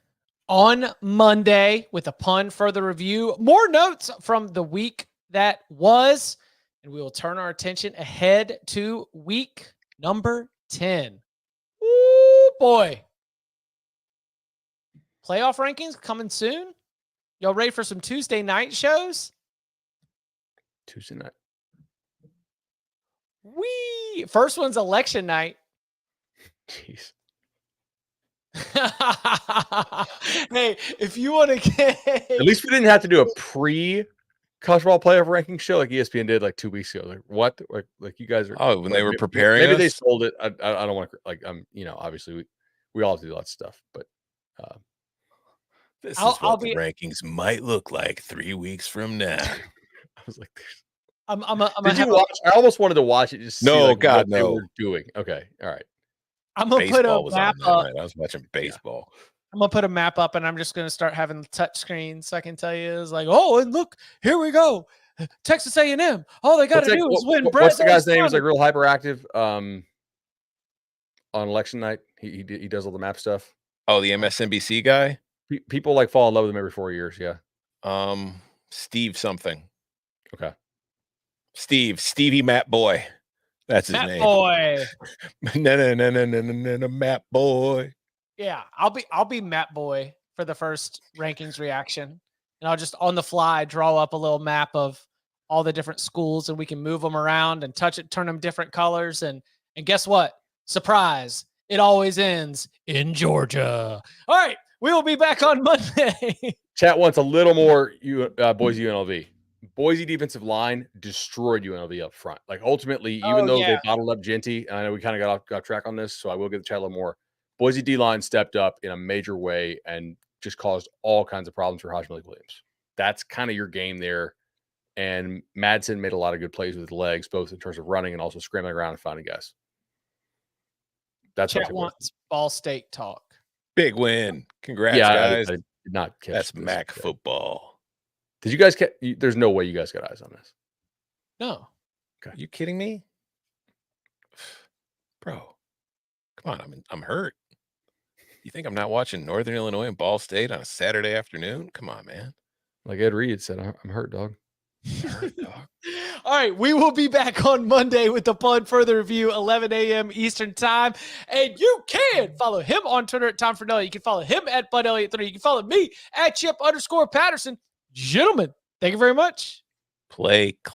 on Monday with a pun further review, more notes from the week that was, and we will turn our attention ahead to week number 10. Woo, boy. Playoff rankings coming soon. Y'all ready for some Tuesday night shows? Tuesday night. Wee! First one's election night. Jeez. Hey, if you want to get... At least we didn't have to do a pre-college ball playoff ranking show like ESPN did like 2 weeks ago. Like what? Like you guys are... Oh, when they were preparing maybe us? They sold it. I don't want to... obviously we all have to do lots of stuff, but... This is what the rankings might look like 3 weeks from now. I was like, Did you watch? I almost wanted to watch it. Just no, see, like, God, what no. they were doing. Okay, all right. I'm gonna put a map up. I was watching baseball. I'm gonna put a map up, and I'm just gonna start having the touch screen, so I can tell you it's like, oh, and look, here we go, Texas A&M. All they got to do is win. What's the guy's name? Is like real hyperactive on election night. He does all the map stuff. Oh, the MSNBC guy. People like fall in love with him every 4 years. Yeah. Steve something. Okay. Stevie Matt Boy. That's his name. Boy. No, Matt Boy. Yeah, I'll be Matt Boy for the first rankings reaction, and I'll just on the fly draw up a little map of all the different schools, and we can move them around and touch it, turn them different colors. And guess what? Surprise. It always ends in Georgia. All right. We will be back on Monday. Chat wants a little more Boise UNLV. Boise defensive line destroyed UNLV up front. Like ultimately, even though they bottled up Genty, and I know we kind of got off track on this, so I will give the chat a little more. Boise D-line stepped up in a major way and just caused all kinds of problems for Hodge-Malik-Williams. That's kind of your game there. And Madsen made a lot of good plays with his legs, both in terms of running and also scrambling around and finding guys. That's Chat wants Ball State talk. Big win. Congrats, guys. I did not catch That's this MAC today. football. Did you guys there's no way you guys got eyes on this. No. Okay. You kidding me? Bro, come on. I'm hurt. You think I'm not watching Northern Illinois and Ball State on a Saturday afternoon? Come on, man. Like Ed Reed said, I'm hurt, dog. All right, we will be back on Monday with the Bud Further Review, 11 a.m. Eastern Time. And you can follow him on Twitter at Tom Fornelli. You can follow him at Bud Elliott 3. You can follow me at Chip_Patterson. Gentlemen, thank you very much. Play